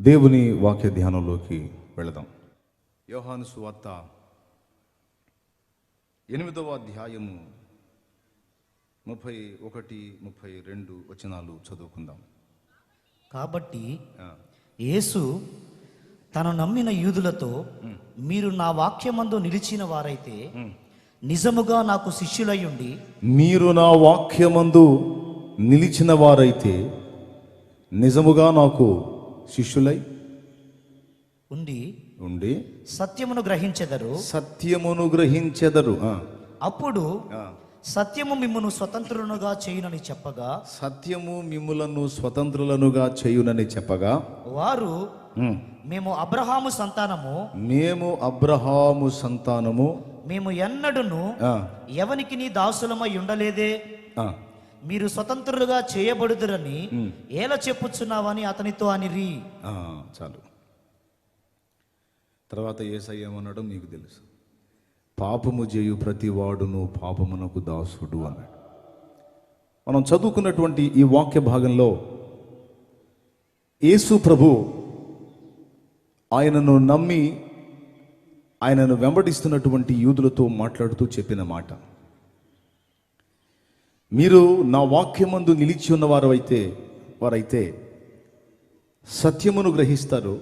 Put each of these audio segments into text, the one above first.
దేవుని వాక్య ధ్యానంలోకి వెళదాం. యోహాను సువార్త 8వ అధ్యాయము 31, 32 వచనాలు చదువుకుందాం. కాబట్టి యేసు తను నమ్మిన యూదులతో, మీరు నా వాక్యమందు నిలిచిన వారైతే నిజముగా నాకు శిష్యులయ్యుండి, మీరు నా వాక్యమందు నిలిచిన వారైతే నిజముగా నాకు శిష్యులై ఉండి సత్యమును గ్రహించెదరు. అప్పుడు సత్యము మిమ్మును స్వతంత్రులుగా చేయునని చెప్పగా, సత్యము మిమ్ములను స్వతంత్రులనుగా చేయునని చెప్పగా, వారు మేము అబ్రహాము సంతానము, మేము ఎన్నడును ఎవనికి నీ దాసులమై ఉండలేదే, మీరు స్వతంత్రులుగా చేయబడుదురని ఎలా చెప్పుచున్నావని అతనితో అనిరి. చాలు. తర్వాత యేసయ్య ఏమన్నాడో మీకు తెలుసు. పాపము చేయు ప్రతి వాడును పాపమునకు దాసుడు అన్నాడు. మనం చదువుకున్నటువంటి ఈ వాక్య భాగంలో యేసు ప్రభు ఆయనను నమ్మి ఆయనను వెంబడిస్తున్నటువంటి యూదులతో మాట్లాడుతూ చెప్పిన మాట, మీరు నా వాక్యమందు నిలిచి ఉన్న వారైతే సత్యమును గ్రహిస్తారు,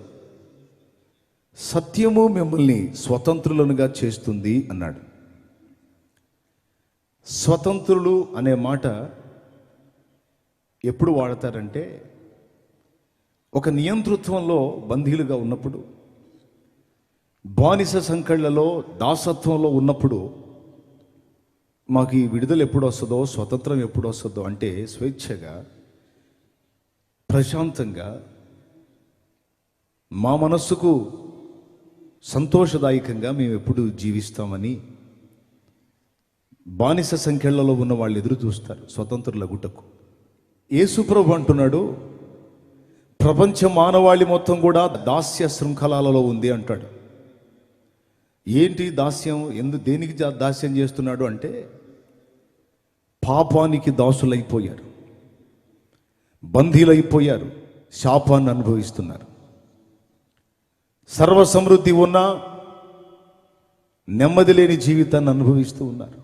సత్యము మిమ్మల్ని స్వతంత్రులనుగా చేస్తుంది అన్నాడు. స్వతంత్రులు అనే మాట ఎప్పుడు వాడతారంటే, ఒక నియంతృత్వంలో బందీలుగా ఉన్నప్పుడు, బానిస సంకెళ్లలో దాసత్వంలో ఉన్నప్పుడు, మాకు ఈ విడుదల ఎప్పుడు వస్తుందో, స్వతంత్రం ఎప్పుడు వస్తుందో అంటే స్వేచ్ఛగా ప్రశాంతంగా మా మనస్సుకు సంతోషదాయకంగా మేము ఎప్పుడు జీవిస్తామని బానిస సంఖ్యలలో ఉన్న వాళ్ళు ఎదురు చూస్తారు స్వతంత్రుల గుటకు. యేసుప్రభు అంటున్నాడు, ప్రపంచ మానవాళి మొత్తం కూడా దాస్య శృంఖలాలలో ఉంది అంటాడు. ఏంటి దాస్యం? దేనికి దాస్యం చేస్తున్నాడు అంటే, పాపానికి దాసులైపోయారు, బందీలైపోయారు, శాపాన్ని అనుభవిస్తున్నారు. సర్వ సమృద్ధి ఉన్నా నెమ్మది లేని జీవితాన్ని అనుభవిస్తూ ఉన్నారు.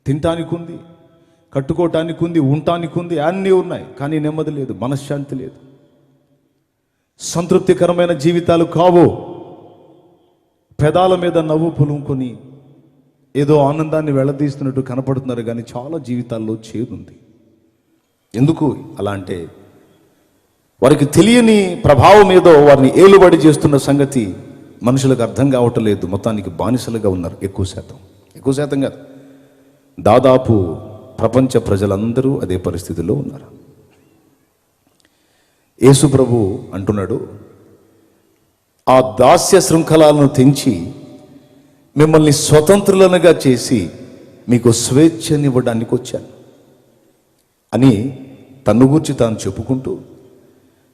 తినటానికి ఉంది, కట్టుకోవటానికి ఉంది, ఉండటానికి ఉంది, అన్నీ ఉన్నాయి, కానీ నెమ్మది లేదు, మనశ్శాంతి లేదు, సంతృప్తికరమైన జీవితాలు కావు. పెదాల మీద నవ్వు పులుముకొని ఏదో ఆనందాన్ని వెళ్లదీస్తున్నట్టు కనపడుతున్నారు, కానీ చాలా జీవితాల్లో చేదుంది. ఎందుకు అలా అంటే, వారికి తెలియని ప్రభావం ఏదో వారిని ఏలుబడి చేస్తున్న సంగతి మనుషులకు అర్థం కావటం లేదు. మొత్తానికి బానిసలుగా ఉన్నారు. ఎక్కువ శాతం కాదు, దాదాపు ప్రపంచ ప్రజలందరూ అదే పరిస్థితిలో ఉన్నారు. యేసు ప్రభు అంటున్నాడు, ఆ దాస్య శృంఖలాలను తెంచి మిమ్మల్ని స్వతంత్రులనుగా చేసి మీకు స్వేచ్ఛనివ్వడానికి వచ్చాను అని తన్ను గూర్చి తాను చెప్పుకుంటూ,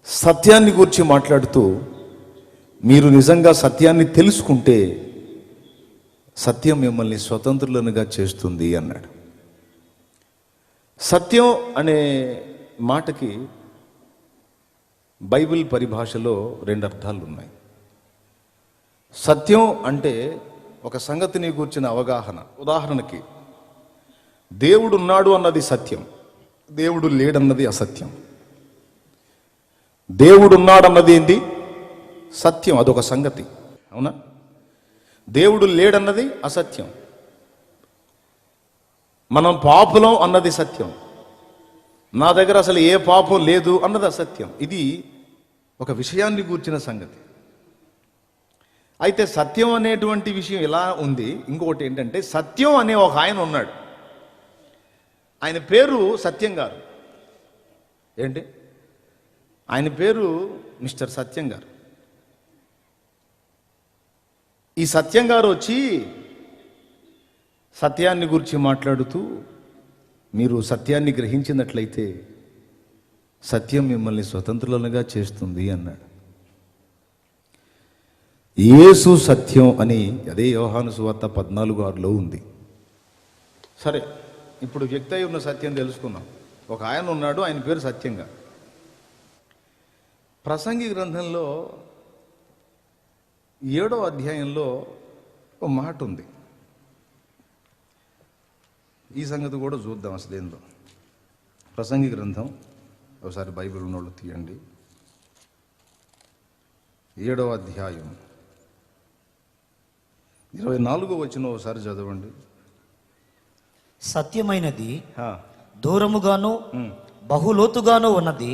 సత్యాన్ని గూర్చి మాట్లాడుతూ, మీరు నిజంగా సత్యాన్ని తెలుసుకుంటే సత్యం మిమ్మల్ని స్వతంత్రులనుగా చేస్తుంది అన్నాడు. సత్యం అనే మాటకి బైబిల్ పరిభాషలో 2 అర్థాలు ఉన్నాయి. సత్యం అంటే ఒక సంగతిని గూర్చిన అవగాహన. ఉదాహరణకి, దేవుడు ఉన్నాడు అన్నది సత్యం, దేవుడు లేడన్నది అసత్యం. దేవుడు ఉన్నాడన్నది ఏంటి? సత్యం, అదొక సంగతి, అవునా? దేవుడు లేడన్నది అసత్యం. మనం పాపులం అన్నది సత్యం, నా దగ్గర అసలు ఏ పాపం లేదు అన్నది అసత్యం. ఇది ఒక విషయాన్ని గూర్చిన సంగతి. అయితే సత్యం అనేటువంటి విషయం ఎలా ఉంది. ఇంకొకటి ఏంటంటే, సత్యం అనే ఒక ఆయన ఉన్నాడు, ఆయన పేరు సత్యం గారు. ఏంటి? ఆయన పేరు మిస్టర్ సత్యం గారు. ఈ సత్యం గారు వచ్చి సత్యాన్ని గురించి మాట్లాడుతూ, మీరు సత్యాన్ని గ్రహించినట్లయితే సత్యం మిమ్మల్ని స్వతంత్రులుగా చేస్తుంది అన్నాడు. యేసు సత్యం అని అదే యోహాను సువార్త 14:6లో ఉంది. సరే, ఇప్పుడు వ్యక్తి అయి ఉన్న సత్యం తెలుసుకున్నాం. ఒక ఆయన ఉన్నాడు, ఆయన పేరు సత్యంగా. ప్రసంగి గ్రంథంలో 7వ అధ్యాయంలో ఒక మాట ఉంది. ఈ సంగతి కూడా చూద్దాం అసలు ఏందో. ప్రసంగి గ్రంథం ఒకసారి బైబిల్ ఉన్నోళ్ళు తీయండి. 7వ అధ్యాయం 24వ వచనం ఒకసారి చదవండి. సత్యమైనది దూరముగాను బహులోతుగాను ఉన్నది.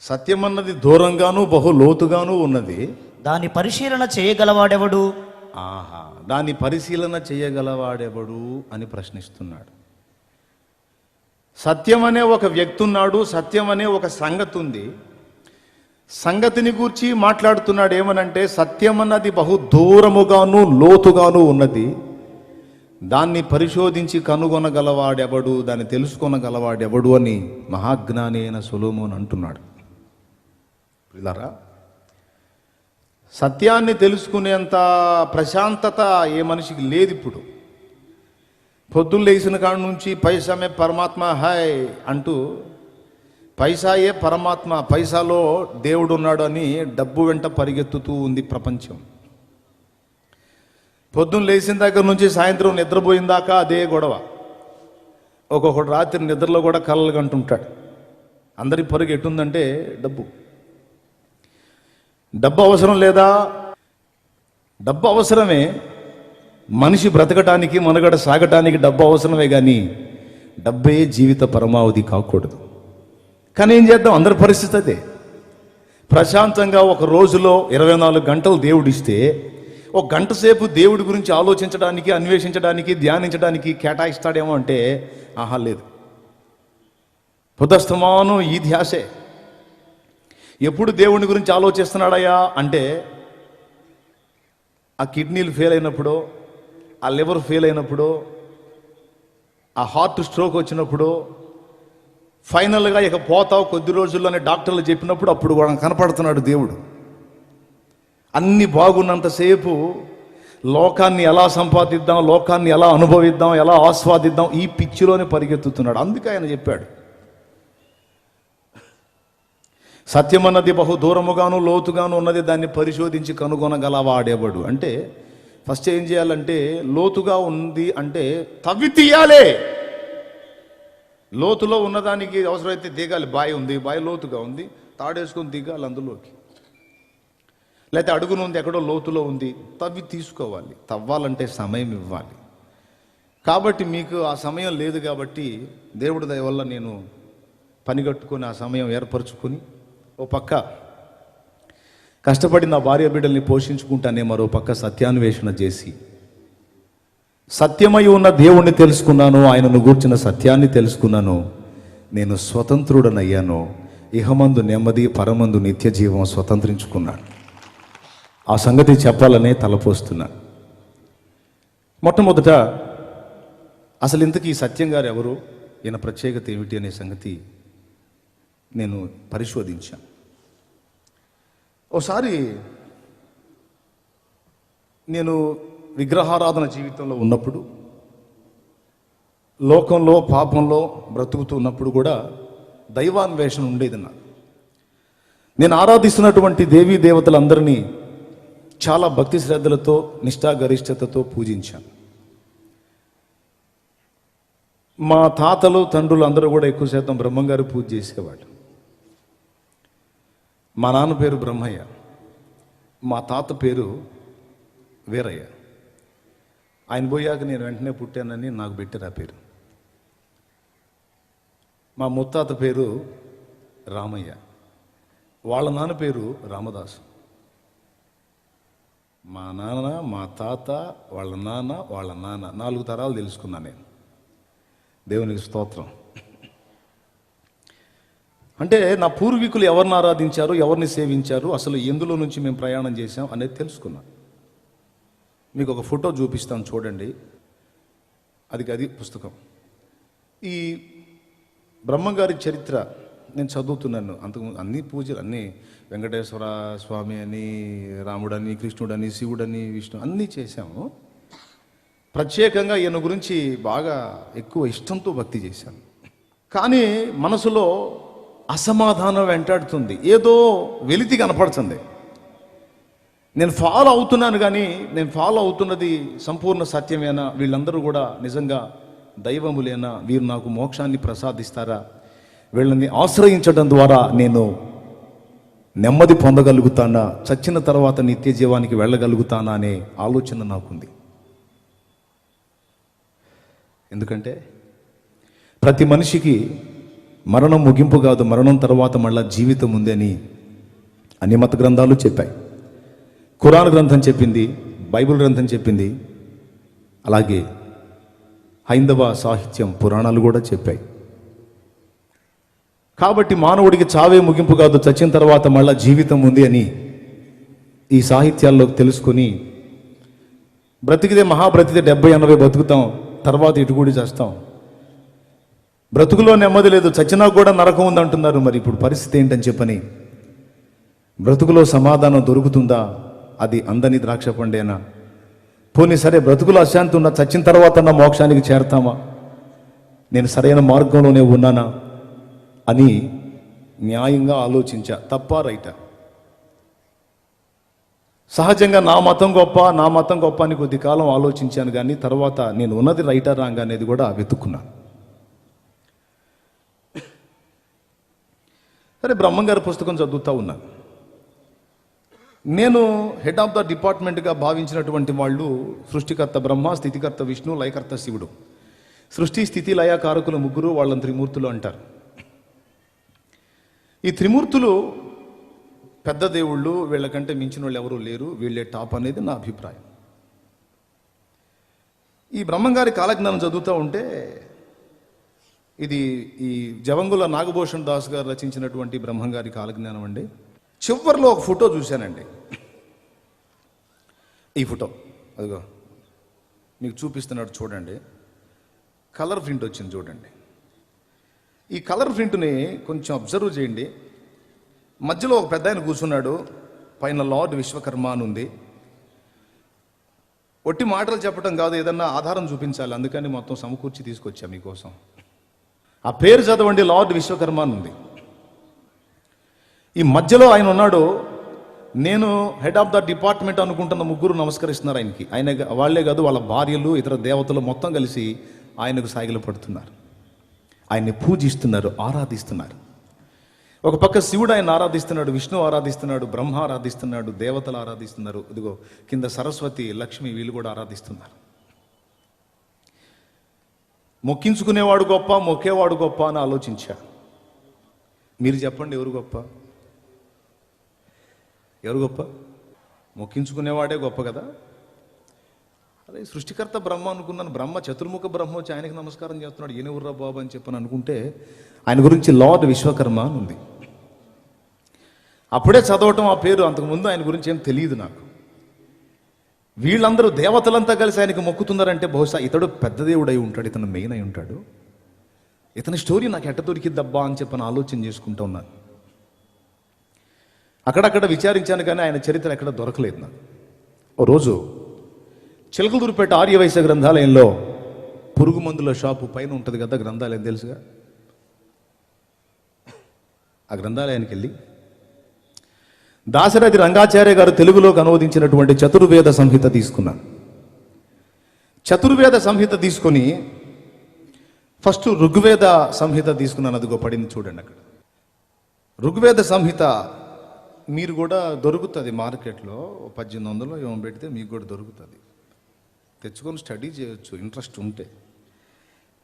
సత్యమన్నది దూరంగాను బహులోతుగాను ఉన్నది. దాని పరిశీలన చేయగలవాడెవడు? దాని పరిశీలన చేయగలవాడెవడు అని ప్రశ్నిస్తున్నాడు. సత్యం అనే ఒక వ్యక్తి ఉన్నాడు, సత్యం అనే ఒక సంగతి ఉంది. సంగతిని గూర్చి మాట్లాడుతున్నాడు. ఏమనంటే సత్యం అన్నది బహు దూరముగాను లోతుగాను ఉన్నది. దాన్ని పరిశోధించి కనుగొనగలవాడెవడు, దాన్ని తెలుసుకొనగలవాడెవడు అని మహాజ్ఞాని అయిన సొలొమోను అంటున్నాడు. పిల్లరా, సత్యాన్ని తెలుసుకునేంత ప్రశాంతత ఏ మనిషికి లేదు ఇప్పుడు. పొద్దున్న లేచిన కాడ నుంచి పైసామే పరమాత్మ హాయ్ అంటూ, పైసాయే పరమాత్మ, పైసాలో దేవుడు ఉన్నాడు అని డబ్బు వెంట పరిగెత్తుతూ ఉంది ప్రపంచం. పొద్దున్న లేచిన దగ్గర నుంచి సాయంత్రం నిద్రపోయిన దాకా అదే గొడవ. ఒక్కొక్కడు రాత్రి నిద్రలో కూడా కలలు కంటుంటాడు. అందరి పరుగు ఎట్టుందంటే డబ్బు. డబ్బు అవసరం లేదా? డబ్బు అవసరమే. మనిషి బ్రతకటానికి, మనుగడ సాగటానికి డబ్బు అవసరమే, కానీ డబ్బే జీవిత పరమావధి కాకూడదు. కానీ ఏం చేద్దాం, అందరి పరిస్థితి అదే. ప్రశాంతంగా ఒక రోజులో 24 గంటలు దేవుడిస్తే, ఒక గంట సేపు దేవుడి గురించి ఆలోచించడానికి, అన్వేషించడానికి, ధ్యానించడానికి కేటాయిస్తాడేమో అంటే లేదు. పొద్దస్తమానం ఈ ధ్యాసే. ఎప్పుడు దేవుని గురించి ఆలోచిస్తున్నాడయ్యా అంటే ఆ కిడ్నీలు ఫెయిల్ అయినప్పుడు, ఆ లివర్ ఫెయిల్ అయినప్పుడు, ఆ హార్ట్ స్ట్రోక్ వచ్చినప్పుడు, ఫైనల్గా ఇక పోతావు కొద్ది రోజుల్లోనే డాక్టర్లు చెప్పినప్పుడు అప్పుడు కూడా కనపడుతున్నాడు దేవుడు. అన్ని బాగున్నంతసేపు లోకాన్ని ఎలా సంపాదిద్దాం, లోకాన్ని ఎలా అనుభవిద్దాం, ఎలా ఆస్వాదిద్దాం, ఈ పిచ్చిలోనే పరిగెత్తుతున్నాడు. అందుకే ఆయన చెప్పాడు, సత్యం అన్నది బహు దూరముగాను లోతుగాను ఉన్నది, దాన్ని పరిశోధించి కనుగొనగలవాడేవాడు. అంటే ఫస్ట్ ఏం చేయాలంటే, లోతుగా ఉంది అంటే తవ్వి తీయాలి. లోతులో ఉన్నదానికి అవసరమైతే దిగాలి. బావి ఉంది, బావి లోతుగా ఉంది, తాడేసుకొని దిగాలి అందులోకి. లేకపోతే అడుగును ఉంది, ఎక్కడో లోతులో ఉంది, తవ్వి తీసుకోవాలి. తవ్వాలంటే సమయం ఇవ్వాలి. కాబట్టి మీకు ఆ సమయం లేదు కాబట్టి దేవుడి దయ వల్ల నేను పనిగట్టుకొని ఆ సమయం ఏర్పరచుకొని, ఓ పక్క కష్టపడి నా భార్య బిడ్డల్ని పోషించుకుంటానే, మరో పక్క సత్యాన్వేషణ చేసి సత్యమై ఉన్న దేవుణ్ణి తెలుసుకున్నాను, ఆయనను గూర్చిన సత్యాన్ని తెలుసుకున్నాను. నేను స్వతంత్రుడనయ్యాను. ఇహమందు నెమ్మది, పరమందు నిత్య జీవం స్వతంత్రించుకున్నాను. ఆ సంగతి చెప్పాలనే తలపోస్తున్నాను. మొట్టమొదట అసలు ఇంతకీ సత్యం గారు ఎవరు, ఈయన ప్రత్యేకత ఏమిటి అనే సంగతి నేను పరిశోధించాను. ఒకసారి నేను విగ్రహారాధన జీవితంలో ఉన్నప్పుడు, లోకంలో పాపంలో బ్రతుకుతూ ఉన్నప్పుడు కూడా దైవాన్వేషణ ఉండేది నాకు. నేను ఆరాధిస్తున్నటువంటి దేవీ దేవతలందరినీ చాలా భక్తి శ్రద్ధలతో, నిష్ఠాగరిష్టతతో పూజించాను. మా తాతలు తండ్రులు అందరూ కూడా ఎక్కువ శాతం బ్రహ్మంగారు పూజ చేసేవాళ్ళు. మా నాన్న పేరు బ్రహ్మయ్య, మా తాత పేరు వీరయ్య. ఆయన పోయాక నేను వెంటనే పుట్టానని నాకు పెట్టారు ఆ పేరు. మా ముత్తాత పేరు రామయ్య, వాళ్ళ నాన్న పేరు రామదాసు. మా నాన్న, మా తాత, వాళ్ళ నాన్న, వాళ్ళ నాన్న, 4 తరాలు తెలుసుకున్నాను నేను. దేవునికి స్తోత్రం. అంటే నా పూర్వీకులు ఎవరిని ఆరాధించారు, ఎవరిని సేవించారు, అసలు ఎందులో నుంచి మేము ప్రయాణం చేశాం అనేది తెలుసుకున్నాను. మీకు ఒక ఫోటో చూపిస్తాను చూడండి. అది పుస్తకం. ఈ బ్రహ్మంగారి చరిత్ర నేను చదువుతున్నాను. అంతకుముందు అన్ని పూజలు, అన్నీ వెంకటేశ్వర స్వామి అని, రాముడని, కృష్ణుడని, శివుడని, విష్ణు అన్నీ చేశాము. ప్రత్యేకంగా ఈయన గురించి బాగా ఎక్కువ ఇష్టంతో భక్తి చేశాను. కానీ మనసులో అసమాధానం వెంటాడుతుంది, ఏదో వెలితి కనపడుతుంది. నేను ఫాలో అవుతున్నాను కానీ నేను ఫాలో అవుతున్నది సంపూర్ణ సత్యమేనా, వీళ్ళందరూ కూడా నిజంగా దైవములేనా, వీరు నాకు మోక్షాన్ని ప్రసాదిస్తారా, వీళ్ళని ఆశ్రయించడం ద్వారా నేను నెమ్మది పొందగలుగుతానా, చచ్చిన తర్వాత నిత్య జీవానికి వెళ్ళగలుగుతానా అనే ఆలోచన నాకుంది. ఎందుకంటే ప్రతి మనిషికి మరణం ముగింపు కాదు, మరణం తర్వాత మళ్ళా జీవితం ఉంది అని అన్ని మత గ్రంథాలు చెప్పాయి. ఖురాన్ గ్రంథం చెప్పింది, బైబిల్ గ్రంథం చెప్పింది, అలాగే హైందవ సాహిత్యం పురాణాలు కూడా చెప్పాయి. కాబట్టి మానవుడికి చావే ముగింపు కాదు, చచ్చిన తర్వాత మళ్ళా జీవితం ఉంది అని ఈ సాహిత్యాల్లో తెలుసుకొని బ్రతికితే మహాబ్రతికితే 70-80 బతుకుతాం, తర్వాత ఇటుకూడి చేస్తాం. బ్రతుకులో నెమ్మది లేదు, చచ్చినా కూడా నరకం ఉందంటున్నారు. మరి ఇప్పుడు పరిస్థితి ఏంటని చెప్పని బ్రతుకులో సమాధానం దొరుకుతుందా, అది అందని ద్రాక్ష పండేనా? పోనీ సరే బ్రతుకులో అశాంతి ఉన్నా చచ్చిన తర్వాత నా మోక్షానికి చేరతామా, నేను సరైన మార్గంలోనే ఉన్నానా అని న్యాయంగా ఆలోచించా. తప్ప రైటా? సహజంగా నా మతం గొప్ప అని కొద్ది కాలం ఆలోచించాను, కానీ తర్వాత నేను ఉన్నది రైటా రాంగ్ అనేది కూడా వెతుక్కున్నాను. సరే, బ్రహ్మంగారి పుస్తకం చదువుతూ ఉన్నాను. నేను హెడ్ ఆఫ్ ద డిపార్ట్మెంట్గా భావించినటువంటి వాళ్ళు సృష్టికర్త బ్రహ్మ, స్థితికర్త విష్ణు, లయకర్త శివుడు. సృష్టి స్థితి లయ కారకులు ముగ్గురు, వాళ్ళని త్రిమూర్తులు అంటారు. ఈ త్రిమూర్తులు పెద్ద దేవుళ్ళు, వీళ్ళకంటే మించిన వాళ్ళు ఎవరూ లేరు, వీళ్ళే టాప్ అనేది నా అభిప్రాయం. ఈ బ్రహ్మంగారి కాలజ్ఞానం చదువుతూ ఉంటే, ఇది ఈ జవంగుల నాగభూషణ్ దాస్ గారు రచించినటువంటి బ్రహ్మంగారి కాలజ్ఞానం అండి. చివరిలో ఒక ఫోటో చూశానండి. ఈ ఫోటో అదిగో మీకు చూపిస్తున్నాడు చూడండి. కలర్ ప్రింట్ వచ్చింది చూడండి. ఈ కలర్ ప్రింట్ని కొంచెం అబ్జర్వ్ చేయండి. మధ్యలో ఒక పెద్ద ఆయన కూర్చున్నాడు, పైన లార్డ్ విశ్వకర్మ అని ఉంది. ఒట్టి మాటలు చెప్పడం కాదు, ఏదన్నా ఆధారం చూపించాలి, అందుకని మొత్తం సమకూర్చి తీసుకొచ్చా మీకోసం. ఆ పేరు చదవండి, లార్డ్ విశ్వకర్మ అని ఉంది. ఈ మధ్యలో ఆయన ఉన్నాడు. నేను హెడ్ ఆఫ్ ద డిపార్ట్మెంట్ అనుకుంటున్న ముగ్గురు నమస్కరిస్తున్నారు ఆయనకి. ఆయన వాళ్లే కాదు, వాళ్ళ భార్యలు, ఇతర దేవతలు మొత్తం కలిసి ఆయనకు సాగిలు పడుతున్నారు, ఆయన్ని పూజిస్తున్నారు, ఆరాధిస్తున్నారు. ఒక పక్క శివుడు ఆయన ఆరాధిస్తున్నాడు, విష్ణు ఆరాధిస్తున్నాడు, బ్రహ్మ ఆరాధిస్తున్నాడు, దేవతలు ఆరాధిస్తున్నారు. ఇదిగో కింద సరస్వతి, లక్ష్మి, వీళ్ళు కూడా ఆరాధిస్తున్నారు. మొక్కించుకునేవాడు గొప్ప, మొక్కేవాడు గొప్ప అని ఆలోచించా. మీరు చెప్పండి, ఎవరు గొప్ప? ఎవరు గొప్ప? మొక్కించుకునేవాడే గొప్ప కదా. అదే సృష్టికర్త బ్రహ్మ అనుకున్నాను. బ్రహ్మ చతుర్ముఖ బ్రహ్మ వచ్చి ఆయనకి నమస్కారం చేస్తున్నాడు, ఈయనెవర్రా బాబు అని చెప్పని అనుకుంటే ఆయన గురించి లార్డ్ విశ్వకర్మ అని ఉంది. అప్పుడే చదవటం ఆ పేరు, అంతకుముందు ఆయన గురించి ఏం తెలియదు నాకు. వీళ్ళందరూ దేవతలంతా కలిసి ఆయనకు మొక్కుతున్నారంటే బహుశా ఇతడు పెద్ద దేవుడు అయి ఉంటాడు, ఇతను మెయిన్ అయి ఉంటాడు. ఇతని స్టోరీ నాకు ఎట్ట దొరికిద్దబ్బా అని చెప్పని ఆలోచన చేసుకుంటూ ఉన్నాను. అక్కడక్కడ విచారించాను, కానీ ఆయన చరిత్ర ఎక్కడ దొరకలేదు నాకు. ఓ రోజు చిలకలూరుపేట ఆర్యవైశ్య గ్రంథాలయంలో పురుగు మందుల షాపు పైన ఉంటుంది కదా గ్రంథాలయం, తెలుసుగా. ఆ గ్రంథాలయానికి వెళ్ళి దాశరథి రంగాచార్య గారు తెలుగులోకి అనువదించినటువంటి చతుర్వేద సంహిత తీసుకున్నాను. చతుర్వేద సంహిత తీసుకొని ఫస్ట్ ఋగ్వేద సంహిత తీసుకున్నాను. అదిగో పడింది చూడండి అక్కడ. ఋగ్వేద సంహిత మీరు కూడా దొరుకుతుంది మార్కెట్లో, 1800 ఏమో పెడితే మీకు కూడా దొరుకుతుంది. తెచ్చుకొని స్టడీ చేయొచ్చు ఇంట్రెస్ట్ ఉంటే.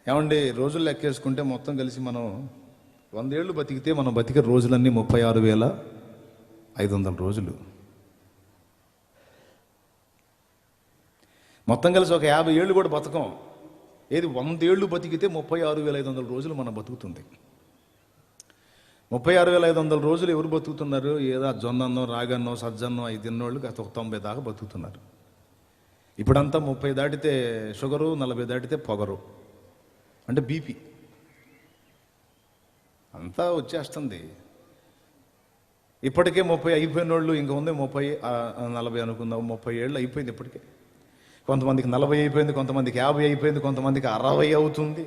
ఏమండి, రోజులు లెక్కేసుకుంటే మొత్తం కలిసి మనం 100 ఏళ్ళు బతికితే మనం బతికే రోజులన్నీ 36,500 రోజులు. మొత్తం కలిసి ఒక 50 ఏళ్ళు కూడా బతకం. ఏది 100 ఏళ్ళు బతికితే 36,500 రోజులు మనం బతుకుతుంది. 36,500 రోజులు ఎవరు బతుకుతున్నారు? ఏదో జొన్నన్నో, రాగన్నో, సజ్జన్నో 5 తిన్నోళ్ళు గత 90 దాకా బతుకుతున్నారు. ఇప్పుడంతా 30 దాటితే షుగరు, 40 దాటితే పొగరు, అంటే బీపీ అంతా వచ్చేస్తుంది. ఇప్పటికే 30 అయిపోయిన వాళ్ళు ఇంకా ఉంది 30, 40 అనుకుందాం. 30 ఏళ్ళు అయిపోయింది ఇప్పటికే. కొంతమందికి 40 అయిపోయింది, కొంతమందికి 50 అయిపోయింది, కొంతమందికి 60 అవుతుంది.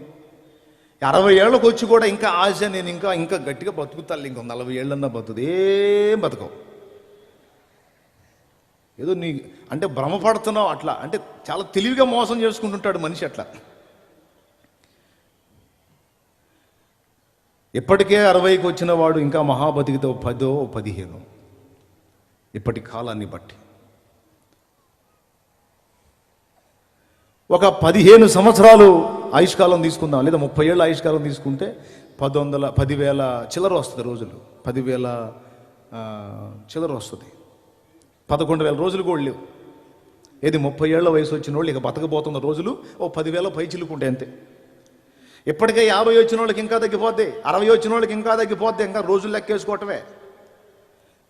60 ఏళ్ళకు వచ్చి కూడా ఇంకా ఆశ, నేను ఇంకా ఇంకా గట్టిగా బతుకుతాను, ఇంకో 40 ఏళ్ళన్నా బతుకుదు, ఏం బతకవు. ఏదో నీ అంటే భ్రమపడుతున్నావు అట్లా, అంటే చాలా తెలివిగా మోసం చేసుకుంటుంటాడు మనిషి అట్లా. ఇప్పటికే 60కి వచ్చిన వాడు ఇంకా మహాబతికితో 10, 15 ఇప్పటి కాలాన్ని బట్టి. ఒక 15 సంవత్సరాలు ఆయుష్కాలం తీసుకుందాం, లేదా 30 ఏళ్ళ ఆయుష్కాలం తీసుకుంటే 10,000 చిల్లర వస్తుంది రోజులు, 10,000 చిల్లర వస్తుంది. 11,000 రోజులు కూడా లేవు. ఏది 30 ఏళ్ల వయసు వచ్చిన వాళ్ళు ఇక బతకబోతున్న రోజులు 10,000 పై చిలుకుంటే అంతే. ఇప్పటికే 50 వచ్చిన వాళ్ళకి ఇంకా తగ్గిపోద్ది, 60 వచ్చిన వాళ్ళకి ఇంకా తగ్గిపోద్ది, ఇంకా రోజులు లెక్కేసుకోవటమే.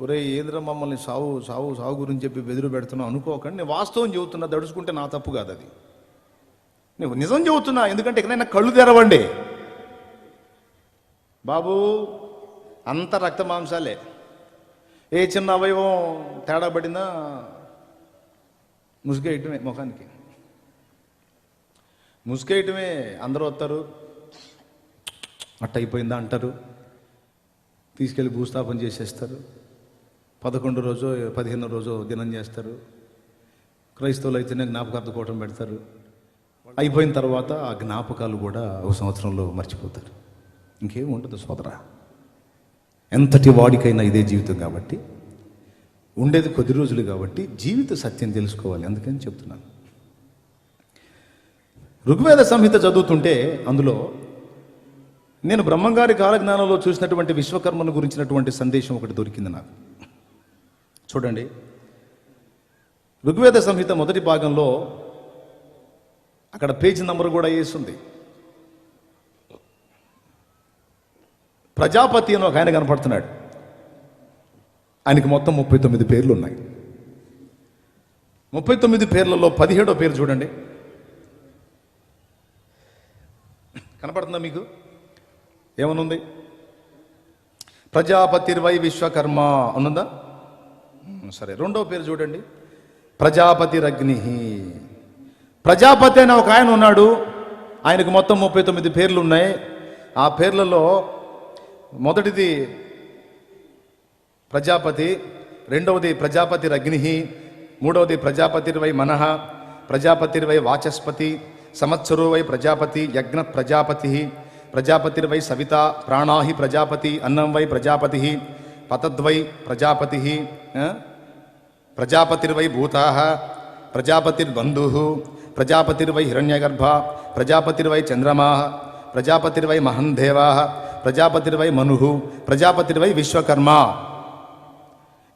ఒరే ఏంద్ర మమ్మల్ని సావు సావు సావు గురించి చెప్పి బెదిరి పెడుతున్నావు అనుకోకండి, నేను వాస్తవం చెబుతున్నా, దడుచుకుంటే నా తప్పు కాదు అది, నేను నిజం చెబుతున్నా. ఎందుకంటే ఎక్కడైనా కళ్ళు తెరవండి బాబు, అంత రక్త మాంసాలే. ఏ చిన్న అవయవం తేడా పడినా ముసుగేయటమే, ముఖానికి ముసుగేయటమే. అందరూ వస్తారు, అట్ట అయిపోయిందా అంటారు, తీసుకెళ్ళి భూస్థాపన చేసేస్తారు. 11 రోజు 15 రోజు దినం చేస్తారు. క్రైస్తవులు అయితేనే జ్ఞాపకార్థ కూటం పెడతారు. అయిపోయిన తర్వాత ఆ జ్ఞాపకాలు కూడా ఒక సంవత్సరంలో మర్చిపోతారు. ఇంకేం ఉండదు సోదరా. ఎంతటి వాడికైనా ఇదే జీవితం కాబట్టి, ఉండేది కొద్ది రోజులు కాబట్టి జీవిత సత్యం తెలుసుకోవాలి. అందుకని చెప్తున్నాను. ఋగ్వేద సంహిత చదువుతుంటే అందులో నేను బ్రహ్మంగారి కాలజ్ఞానంలో చూసినటువంటి విశ్వకర్మను గురించినటువంటి సందేశం ఒకటి దొరికింది నాకు. చూడండి, ఋగ్వేద సంహిత మొదటి భాగంలో అక్కడ పేజీ నంబర్ కూడా వేస్తుంది. ప్రజాపతి అని ఒక ఆయన కనపడుతున్నాడు. ఆయనకి మొత్తం 39 పేర్లు ఉన్నాయి. 39 పేర్లలో 17వ పేరు చూడండి, కనపడుతుందా మీకు? ఏమనుంది? ప్రజాపతిర్వై విశ్వకర్మ అనుందా? సరే, రెండవ పేరు చూడండి, ప్రజాపతిరగ్ని. ప్రజాపతి అనే ఒక ఆయన ఉన్నాడు, ఆయనకు మొత్తం 39 పేర్లు ఉన్నాయి. ఆ పేర్లలో మొదటిది ప్రజాపతి, రెండవది ప్రజాపతిరగ్ని, మూడవది ప్రజాపతిర్వై మనః, ప్రజాపతిర్వై వాచస్పతి, సంవత్సరో వై ప్రజాపతి, యజ్ఞ ప్రజాపతి, ప్రజాపతిర్వై సవిత, ప్రాణాహి ప్రజాపతి, అన్నం వై ప్రజాపతి, పతద్వై ప్రజాపతి, ప్రజాపతిర్వై భూతాః, ప్రజాపతిర్బంధుః, ప్రజాపతిర్వై హిరణ్యగర్భ, ప్రజాపతిర్వై చంద్రమాః, ప్రజాపతిర్వై మహన్దేవాః, ప్రజాపతిర్వై మనుః, ప్రజాపతిర్వై విశ్వకర్మ.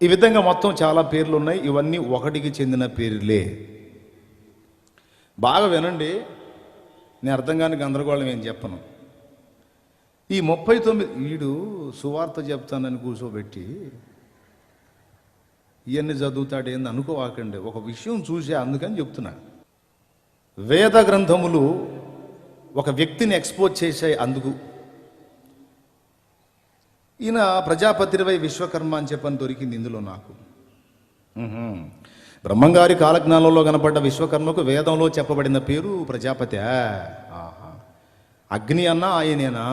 ఈ విధంగా మొత్తం చాలా పేర్లు ఉన్నాయి. ఇవన్నీ ఒకటికి చెందిన పేర్లే. బాగా వినండి, నేను అర్థం కాని గందరగోళం ఏం చెప్పను. ఈ 39 వీడు సువార్త చెప్తానని కూర్చోబెట్టి ఇవన్నీ చదువుతాడేంది అనుకోవాకండి. ఒక విషయం చూసే, అందుకని చెప్తున్నా. వేద గ్రంథములు ఒక వ్యక్తిని ఎక్స్పోజ్ చేసే. అందుకు ఈయన ప్రజాపతిర్వై విశ్వకర్మ అని చెప్పని దొరికింది ఇందులో నాకు. బ్రహ్మంగారి కాలజ్ఞానంలో కనపడ్డ విశ్వకర్మకు వేదంలో చెప్పబడిన పేరు ప్రజాపతి. అగ్ని అన్నా ఆయనేనా?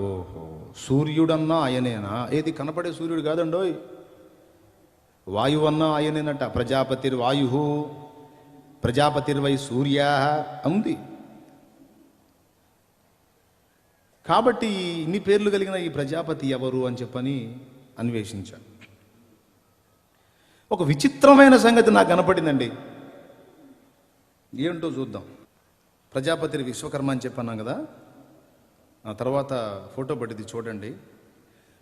ఓహో, సూర్యుడన్నా ఆయనేనా? ఏది కనపడే సూర్యుడు కాదండోయ్, వాయువు అన్నా ఆయనేనట. ప్రజాపతిర్వాయు, ప్రజాపతిర్వై సూర్య ఉంది. కాబట్టి ఇన్ని పేర్లు కలిగిన ఈ ప్రజాపతి ఎవరు అని చెప్పని అన్వేషించాను. ఒక విచిత్రమైన సంగతి నాకు కనపడిందండి. ఏంటో చూద్దాం. ప్రజాపతి విశ్వకర్మ అని చెప్పన్నాం కదా, ఆ తర్వాత ఫోటో పట్టింది చూడండి.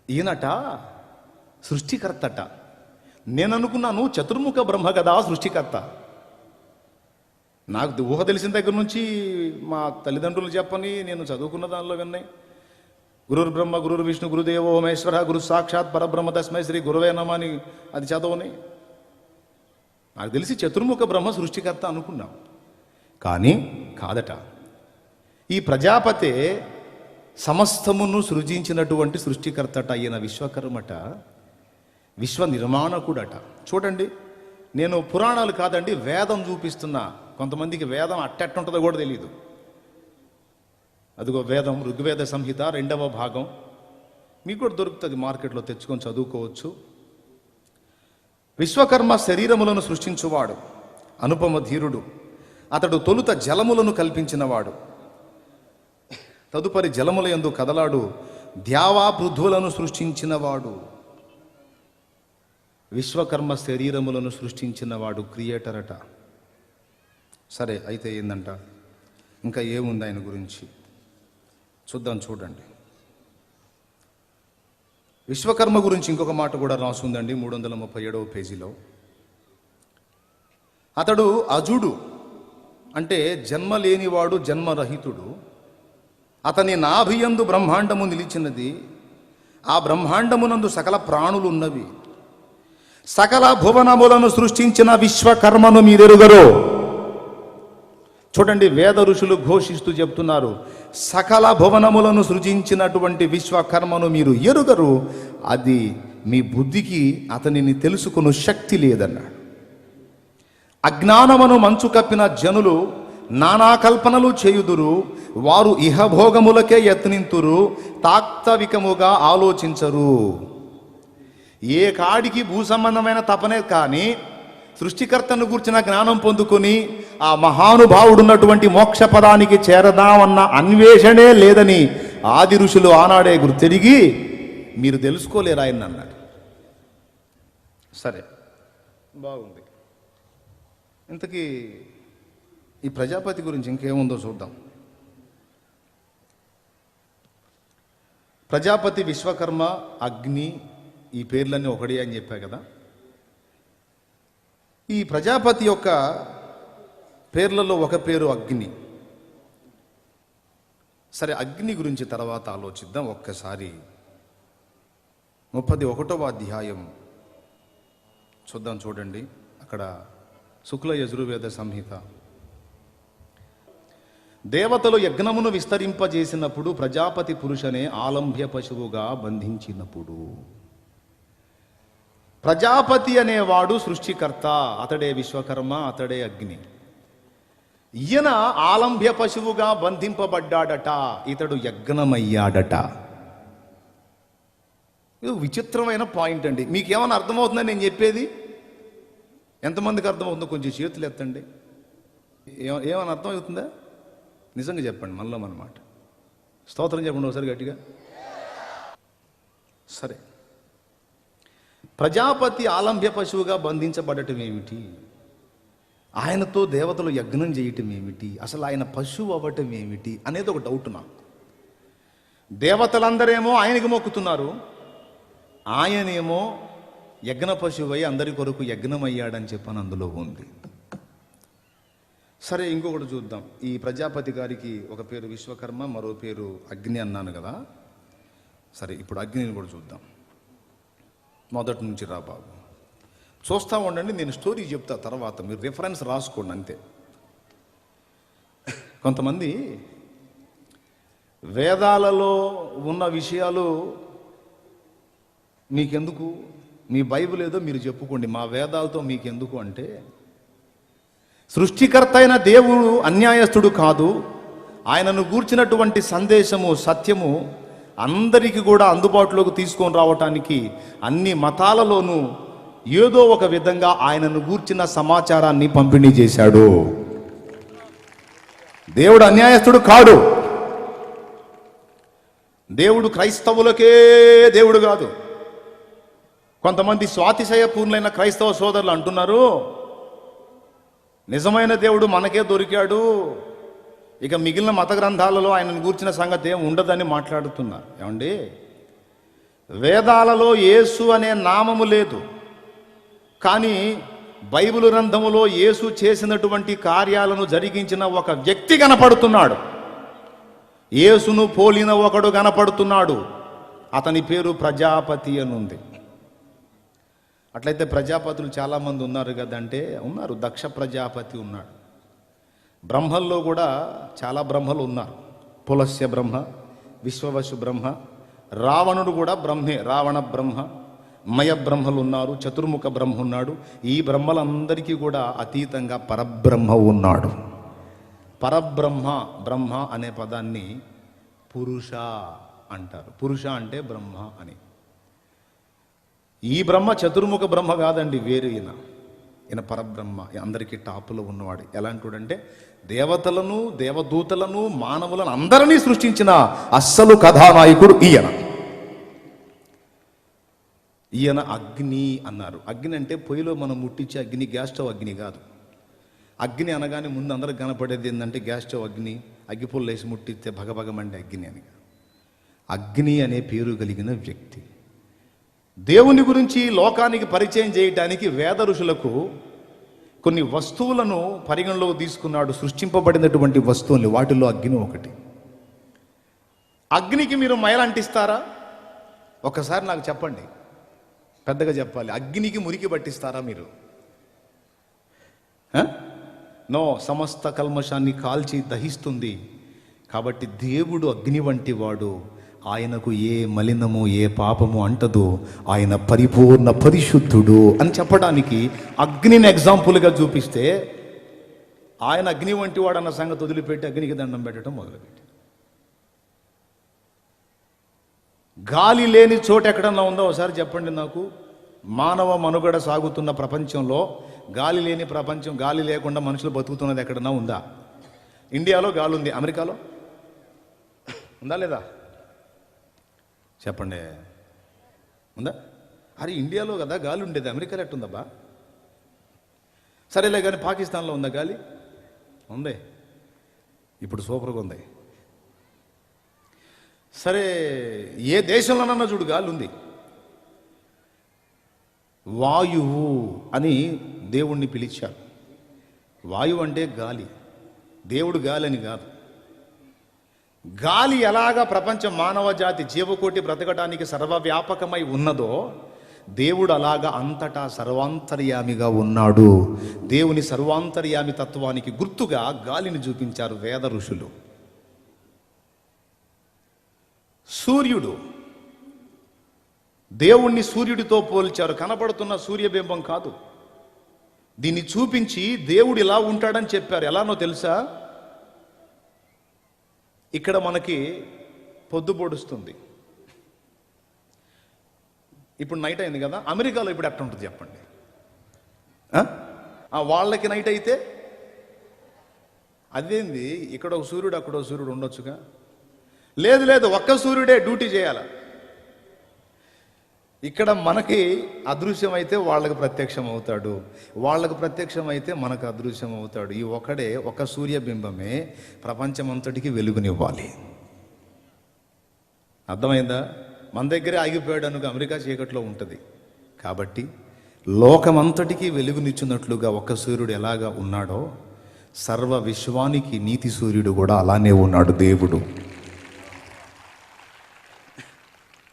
ఈయనట సృష్టికర్తట. నేను అనుకున్నాను చతుర్ముఖ బ్రహ్మ కదా సృష్టికర్త. నాకు ఊహ తెలిసిన దగ్గర నుంచి మా తల్లిదండ్రులు చెప్పని, నేను చదువుకున్న దానిలో విన్నాయి. గురుర్ బ్రహ్మ గురుర్ విష్ణు గురుదేవో మహేశ్వర గురు సాక్షాత్ పరబ్రహ్మ తస్మై శ్రీ గురువే నమః అని అది చదవని. నాకు తెలిసి చతుర్ముఖ బ్రహ్మ సృష్టికర్త అనుకున్నాం, కానీ కాదట. ఈ ప్రజాపతే సమస్తమును సృజించినటువంటి సృష్టికర్తట. ఈయన విశ్వకర్మట, విశ్వ నిర్మాణకుడట. చూడండి, నేను పురాణాలు కాదండి వేదం చూపిస్తున్నా. కొంతమందికి వేదం అట్టెట్టుంటుందో కూడా తెలియదు. అదిగో వేదం, ఋగ్వేద సంహిత 2వ భాగం. మీకు కూడా దొరుకుతుంది, మార్కెట్లో తెచ్చుకొని చదువుకోవచ్చు. విశ్వకర్మ శరీరములను సృష్టించువాడు, అనుపమ ధీరుడు. అతడు తొలుత జలములను కల్పించినవాడు, తదుపరి జలముల యందు కదలాడు ద్యావా పృథువులను సృష్టించినవాడు. విశ్వకర్మ శరీరములను సృష్టించినవాడు, క్రియేటర్ అట. సరే, అయితే ఏందంట, ఇంకా ఏముంది ఆయన గురించి చూద్దాం. చూడండి, విశ్వకర్మ గురించి ఇంకొక మాట కూడా రాసుందండి 337వ పేజీలో. అతడు అజుడు, అంటే జన్మ లేనివాడు, జన్మరహితుడు. అతని నాభియందు బ్రహ్మాండము నిలిచినది, ఆ బ్రహ్మాండమునందు సకల ప్రాణులు ఉన్నవి. సకల భువనములను సృష్టించిన విశ్వకర్మను మీరెరుగరు. చూడండి, వేద ఋషులు ఘోషిస్తూ చెప్తున్నారు, సకల భువనములను సృజించినటువంటి విశ్వకర్మను మీరు ఎరుగరు, అది మీ బుద్ధికి అతనిని తెలుసుకుని శక్తి లేదన్నాడు. అజ్ఞానమును మంచు కప్పిన జనులు నానా కల్పనలు చేయుదురు, వారు ఇహభోగములకే యత్నింతురు, తాత్వికముగా ఆలోచించరు. ఏ కాడికి భూ సంబంధమైన తపనే కానీ సృష్టికర్తను గూర్చిన జ్ఞానం పొందుకొని ఆ మహానుభావుడున్నటువంటి మోక్ష పదానికి చేరదామన్న అన్వేషణే లేదని ఆది ఋషులు ఆనాడే గుర్తెరిగి మీరు తెలుసుకోలేరు ఆయన అన్నాడు. సరే, బాగుంది. ఇంతకీ ఈ ప్రజాపతి గురించి ఇంకేముందో చూద్దాం. ప్రజాపతి, విశ్వకర్మ, అగ్ని, ఈ పేర్లన్నీ ఒకటి అని చెప్పా కదా. ఈ ప్రజాపతి యొక్క పేర్లలో ఒక పేరు అగ్ని. సరే, అగ్ని గురించి తర్వాత ఆలోచిద్దాం. ఒక్కసారి 31వ అధ్యాయం చూద్దాం. చూడండి, అక్కడ శుక్ల యజుర్వేద సంహిత. దేవతలు యజ్ఞమును విస్తరింపజేసినప్పుడు ప్రజాపతి పురుషనే ఆలంభ్య పశువుగా బంధించినప్పుడు. ప్రజాపతి అనేవాడు సృష్టికర్త, అతడే విశ్వకర్మ, అతడే అగ్ని. ఈయన ఆలంభ్య పశువుగా బంధింపబడ్డాడట, ఇతడు యజ్ఞమయ్యాడట. ఇది విచిత్రమైన పాయింట్ అండి. మీకేమైనా అర్థమవుతుందని నేను చెప్పేది? ఎంతమందికి అర్థమవుతుందో కొంచెం చేతులు ఎత్తండి. ఏమైనా అర్థమవుతుందా? నిజంగా చెప్పండి, మనలో అన్నమాట. స్తోత్రం చెప్పండి ఒకసారి గట్టిగా. సరే, ప్రజాపతి ఆలంభ్య పశువుగా బంధించబడటం ఏమిటి? ఆయనతో దేవతలు యజ్ఞం చేయటం ఏమిటి? అసలు ఆయన పశువు అవ్వటం ఏమిటి అనేది ఒక డౌట్ నాకు. దేవతలందరేమో ఆయనకి మొక్కుతున్నారు, ఆయనేమో యజ్ఞ పశువై అందరి కొరకు యజ్ఞమయ్యాడని చెప్పని అందులో ఉంది. సరే, ఇంకొకటి చూద్దాం. ఈ ప్రజాపతి గారికి ఒక పేరు విశ్వకర్మ, మరో పేరు అగ్ని అన్నాను కదా. సరే, ఇప్పుడు అగ్నిని కూడా చూద్దాం. మొదటి నుంచి రా బాబు, చూస్తూ ఉండండి. నేను స్టోరీ చెప్తా తర్వాత, మీరు రిఫరెన్స్ రాసుకోండి అంతే. కొంతమంది వేదాలలో ఉన్న విషయాలు మీకెందుకు, మీ బైబిల్ ఏదో మీరు చెప్పుకోండి, మా వేదాలతో మీకెందుకు అంటే, సృష్టికర్త అయిన దేవుడు అన్యాయస్తుడు కాదు. ఆయనను గూర్చినటువంటి సందేశము, సత్యము అందరికీ కూడా అందుబాటులోకి తీసుకొని రావటానికి అన్ని మతాలలోనూ ఏదో ఒక విధంగా ఆయనను గూర్చిన సమాచారాన్ని పంపిణీ చేశాడు. దేవుడు అన్యాయస్తుడు కాడు. దేవుడు క్రైస్తవులకే దేవుడు కాదు. కొంతమంది స్వాతిశయ పూర్ణులైన క్రైస్తవ సోదరులు అంటున్నారు, నిజమైన దేవుడు మనకే దొరికాడు, ఇక మిగిలిన మత గ్రంథాలలో ఆయనను గూర్చిన సంగతి ఏం ఉండదని మాట్లాడుతున్నారు. ఏమండి, వేదాలలో యేసు అనే నామము లేదు, కానీ బైబిల్ గ్రంథములో యేసు చేసినటువంటి కార్యాలను జరిగించిన ఒక వ్యక్తి కనపడుతున్నాడు. యేసును పోలిన ఒకడు కనపడుతున్నాడు. అతని పేరు ప్రజాపతి అని ఉంది. అట్లయితే ప్రజాపతులు చాలామంది ఉన్నారు కదంటే, ఉన్నారు. దక్ష ప్రజాపతి ఉన్నాడు. బ్రహ్మల్లో కూడా చాలా బ్రహ్మలు ఉన్నారు. పులస్య బ్రహ్మ, విశ్వవసు బ్రహ్మ, రావణుడు కూడా బ్రహ్మే, రావణ బ్రహ్మ, మయ బ్రహ్మలు ఉన్నారు, చతుర్ముఖ బ్రహ్మ ఉన్నాడు. ఈ బ్రహ్మలందరికీ కూడా అతీతంగా పరబ్రహ్మ ఉన్నాడు. పరబ్రహ్మ, బ్రహ్మ అనే పదాన్ని పురుష అంటారు. పురుష అంటే బ్రహ్మ అని. ఈ బ్రహ్మ చతుర్ముఖ బ్రహ్మ కాదండి, వేరు ఈయన పరబ్రహ్మ, అందరికీ టాపులో ఉన్నవాడు. ఎలాంటివాడంటే దేవతలను, దేవదూతలను, మానవులను అందరినీ సృష్టించిన అస్సలు కథానాయకుడు ఈయన అగ్ని అన్నారు. అగ్ని అంటే పొయ్యిలో మనం ముట్టించే అగ్ని, గ్యాస్ స్టవ్ అగ్ని కాదు. అగ్ని అనగానే ముందు అందరికి కనపడేది ఏంటంటే గ్యాస్ స్టవ్ అగ్ని, అగ్గిపుల్ల వేసి ముట్టిస్తే భగభగమంటే అగ్ని అని. అగ్ని అనే పేరు కలిగిన వ్యక్తి. దేవుని గురించి లోకానికి పరిచయం చేయటానికి వేద ఋషులకు కొన్ని వస్తువులను పరిగణలోకి తీసుకున్నాడు. సృష్టింపబడినటువంటి వస్తువుల్ని, వాటిల్లో అగ్ని ఒకటి. అగ్నికి మీరు మైల అంటిస్తారా? ఒకసారి నాకు చెప్పండి, పెద్దగా చెప్పాలి. అగ్నికి మురికి పట్టిస్తారా మీరు? నో, సమస్త కల్మషాన్ని కాల్చి దహిస్తుంది. కాబట్టి దేవుడు అగ్ని వంటి వాడు. ఆయనకు ఏ మలినము, ఏ పాపము అంటదు. ఆయన పరిపూర్ణ పరిశుద్ధుడు అని చెప్పడానికి అగ్నిని ఎగ్జాంపుల్గా చూపిస్తే, ఆయన అగ్ని వంటి వాడు అన్న సంగతి వదిలిపెట్టి అగ్నికి దండం పెట్టడం మొదలుపెట్టి, గాలి లేని చోట ఎక్కడన్నా ఉందో ఒకసారి చెప్పండి నాకు. మానవ మనుగడ సాగుతున్న ప్రపంచంలో గాలి లేని ప్రపంచం, గాలి లేకుండా మనుషులు బతుకుతున్నది ఎక్కడన్నా ఉందా? ఇండియాలో గాలి ఉంది, అమెరికాలో ఉందా లేదా? చెప్పండి, ఉందా? అరే ఇండియాలో కదా గాలి ఉండేది, అమెరికాలో ఎట్టుందబ్బా? సరేలే కానీ పాకిస్తాన్లో ఉందా గాలి? ఉంది, ఇప్పుడు సూపర్గా ఉంది. సరే, ఏ దేశంలోనన్నా చూడు గాలి ఉంది. వాయువు అని దేవుణ్ణి పిలిచారు. వాయువు అంటే గాలి, దేవుడు గాలి అని కాదు. గాలి ఎలాగా ప్రపంచ మానవ జాతి జీవకోటి బ్రతకడానికి సర్వవ్యాపకమై ఉన్నదో, దేవుడు అలాగా అంతటా సర్వాంతర్యామిగా ఉన్నాడు. దేవుని సర్వాంతర్యామి తత్వానికి గుర్తుగా గాలిని చూపించారు వేద ఋషులు. సూర్యుడు, దేవుణ్ణి సూర్యుడితో పోల్చారు. కనబడుతున్న సూర్యబింబం కాదు, దీన్ని చూపించి దేవుడు ఇలా ఉంటాడని చెప్పారు. ఎలానో తెలుసా? ఇక్కడ మనకి పొద్దు పొడుస్తుంది, ఇప్పుడు నైట్ అయింది కదా. అమెరికాలో ఇప్పుడు ఎట్లా ఉంటుంది చెప్పండి? వాళ్ళకి నైట్ అయితే అదేంది, ఇక్కడ ఒక సూర్యుడు అక్కడ ఒక సూర్యుడు ఉండొచ్చుగా? లేదు లేదు, ఒక్క సూర్యుడే డ్యూటీ చేయాలి. ఇక్కడ మనకి అదృశ్యం అయితే వాళ్ళకి ప్రత్యక్షం అవుతాడు, వాళ్ళకు ప్రత్యక్షం అయితే మనకు అదృశ్యం అవుతాడు. ఈ ఒకడే, ఒక సూర్యబింబమే ప్రపంచమంతటికి వెలుగునివ్వాలి. అర్థమైందా? మన దగ్గరే ఆగిపోయాడు అనుకో, అమెరికా చీకట్లో ఉంటుంది. కాబట్టి లోకమంతటికి వెలుగునిచ్చున్నట్లుగా ఒక సూర్యుడు ఎలాగా ఉన్నాడో, సర్వ విశ్వానికి నీతి సూర్యుడు కూడా అలానే ఉన్నాడు దేవుడు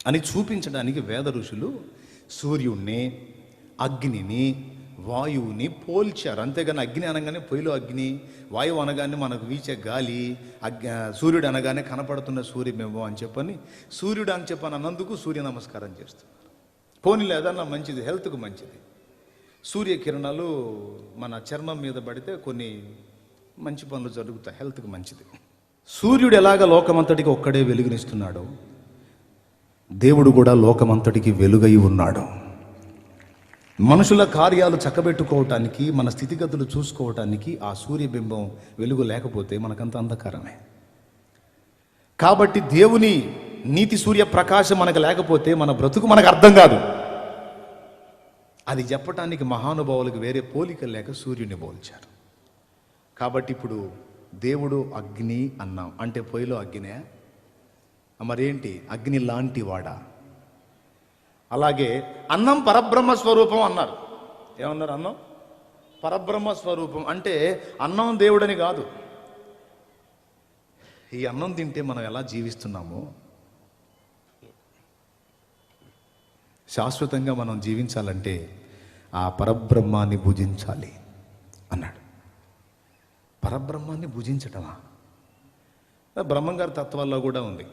అని చూపించడానికి వేద ఋషులు సూర్యుణ్ణి, అగ్నిని, వాయువుని పోల్చారు. అంతేగాని అగ్ని అనగానే పొయ్యిలో అగ్ని, వాయువు అనగానే మనకు వీచే గాలి, సూర్యుడు అనగానే కనపడుతున్న సూర్యబింబం అని చెప్పని, సూర్యుడు అని చెప్పని అన్నందుకు సూర్య నమస్కారం చేస్తున్నారు. పోనీ లేదన్నా మంచిది, హెల్త్కు మంచిది. సూర్యకిరణాలు మన చర్మం మీద పడితే కొన్ని మంచి పనులు జరుగుతాయి, హెల్త్కు మంచిది. సూర్యుడు ఎలాగ లోకమంతటికి ఒక్కడే వెలుగునిస్తున్నాడో, దేవుడు కూడా లోకమంతటికి వెలుగై ఉన్నాడు. మనుషుల కార్యాలు చక్కబెట్టుకోవటానికి, మన స్థితిగతులు చూసుకోవటానికి ఆ సూర్యబింబం వెలుగు లేకపోతే మనకంత అంధకారమే. కాబట్టి దేవుని నీతి సూర్య ప్రకాశం మనకు లేకపోతే మన బ్రతుకు మనకు అర్థం కాదు. అది చెప్పటానికి మహానుభావులకు వేరే పోలిక లేక సూర్యుని పోల్చారు. కాబట్టి ఇప్పుడు దేవుడు అగ్ని అన్నాం అంటే పొయ్యిలో అగ్నే, మరేంటి? అగ్ని లాంటి వాడా? అలాగే అన్నం పరబ్రహ్మ స్వరూపం అన్నారు. ఏమన్నారు? అన్నం పరబ్రహ్మ స్వరూపం అంటే అన్నం దేవుడని కాదు. ఈ అన్నం తింటే మనం ఎలా జీవిస్తున్నామో, శాశ్వతంగా మనం జీవించాలంటే ఆ పరబ్రహ్మాన్ని భుజించాలి అన్నాడు. పరబ్రహ్మాన్ని భుజించటమా? బ్రహ్మంగారి తత్వాల్లో కూడా ఉంది.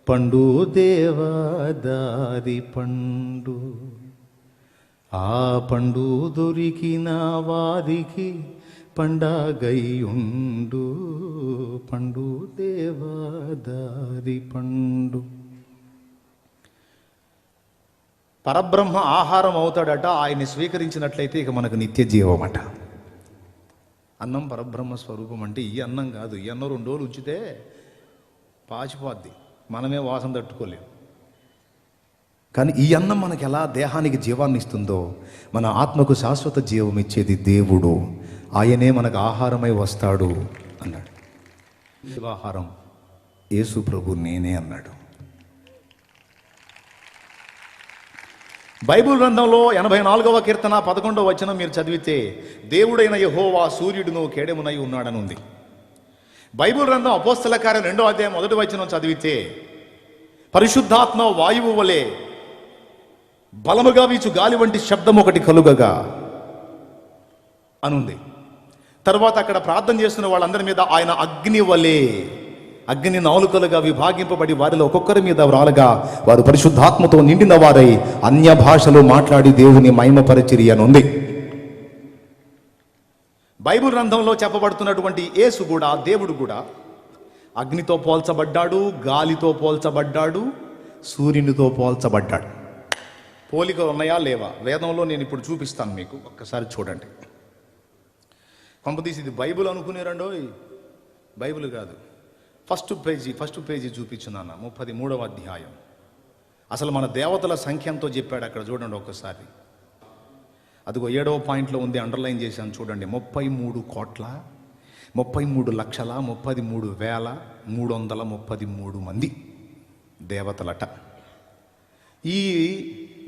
పండు దేవదారి పండు, ఆ పండు దొరికిన వారికి పండగయుండు పండు దేవదారి పండు. పరబ్రహ్మ ఆహారం అవుతాడట, ఆయన్ని స్వీకరించినట్లయితే ఇక మనకు నిత్య జీవం అట. అన్నం పరబ్రహ్మ స్వరూపం అంటే ఈ అన్నం కాదు. ఈ అన్నం 2 రోజులు ఉంచితే పాచిపోద్ది, మనమే వాసన తట్టుకోలేము. కానీ ఈ అన్నం మనకి ఎలా దేహానికి జీవాన్ని ఇస్తుందో, మన ఆత్మకు శాశ్వత జీవం ఇచ్చేది దేవుడు. ఆయనే మనకు ఆహారమై వస్తాడు అన్నాడు. ఆహారం యేసు ప్రభు నేనే అన్నాడు. బైబిల్ గ్రంథంలో 84వ కీర్తన 11వ వచనం మీరు చదివితే, దేవుడైన యెహోవా సూర్యుడును కేడెమునై ఉన్నాడని ఉంది. బైబిల్ గ్రంథం అపోస్తల కార్యం 2వ అధ్యాయం 1వ వచనం చదివితే, పరిశుద్ధాత్మ వాయువు వలె బలముగా వీచు గాలి వంటి శబ్దం ఒకటి కలుగగా అనుంది. తర్వాత అక్కడ ప్రార్థన చేస్తున్న వాళ్ళందరి మీద ఆయన అగ్ని వలె, అగ్ని నాలుకలుగా విభాగింపబడి వారిలో ఒక్కొక్కరి మీద వ్రాలగా వారు పరిశుద్ధాత్మతో నిండిన వారై అన్య భాషలు మాట్లాడి దేవుని మహిమపరచిరి అని ఉంది. బైబిల్ గ్రంథంలో చెప్పబడుతున్నటువంటి యేసు కూడా, దేవుడు కూడా అగ్నితో పోల్చబడ్డాడు, గాలితో పోల్చబడ్డాడు, సూర్యునితో పోల్చబడ్డాడు. పోలిక ఉన్నాయా లేవా? వేదంలో నేను ఇప్పుడు చూపిస్తాను మీకు, ఒక్కసారి చూడండి. కొంపదీసి ఇది బైబిల్ అనుకునేరండో, బైబిల్ కాదు. ఫస్ట్ పేజీ చూపించున్నాను, 33వ అధ్యాయం. అసలు మన దేవతల సంఖ్య ఎంతో చెప్పాడు అక్కడ, చూడండి ఒక్కసారి. అదిగో 7వ పాయింట్లో ఉంది, అండర్లైన్ చేశాను చూడండి. 33,33,33,333 మంది దేవతలట. ఈ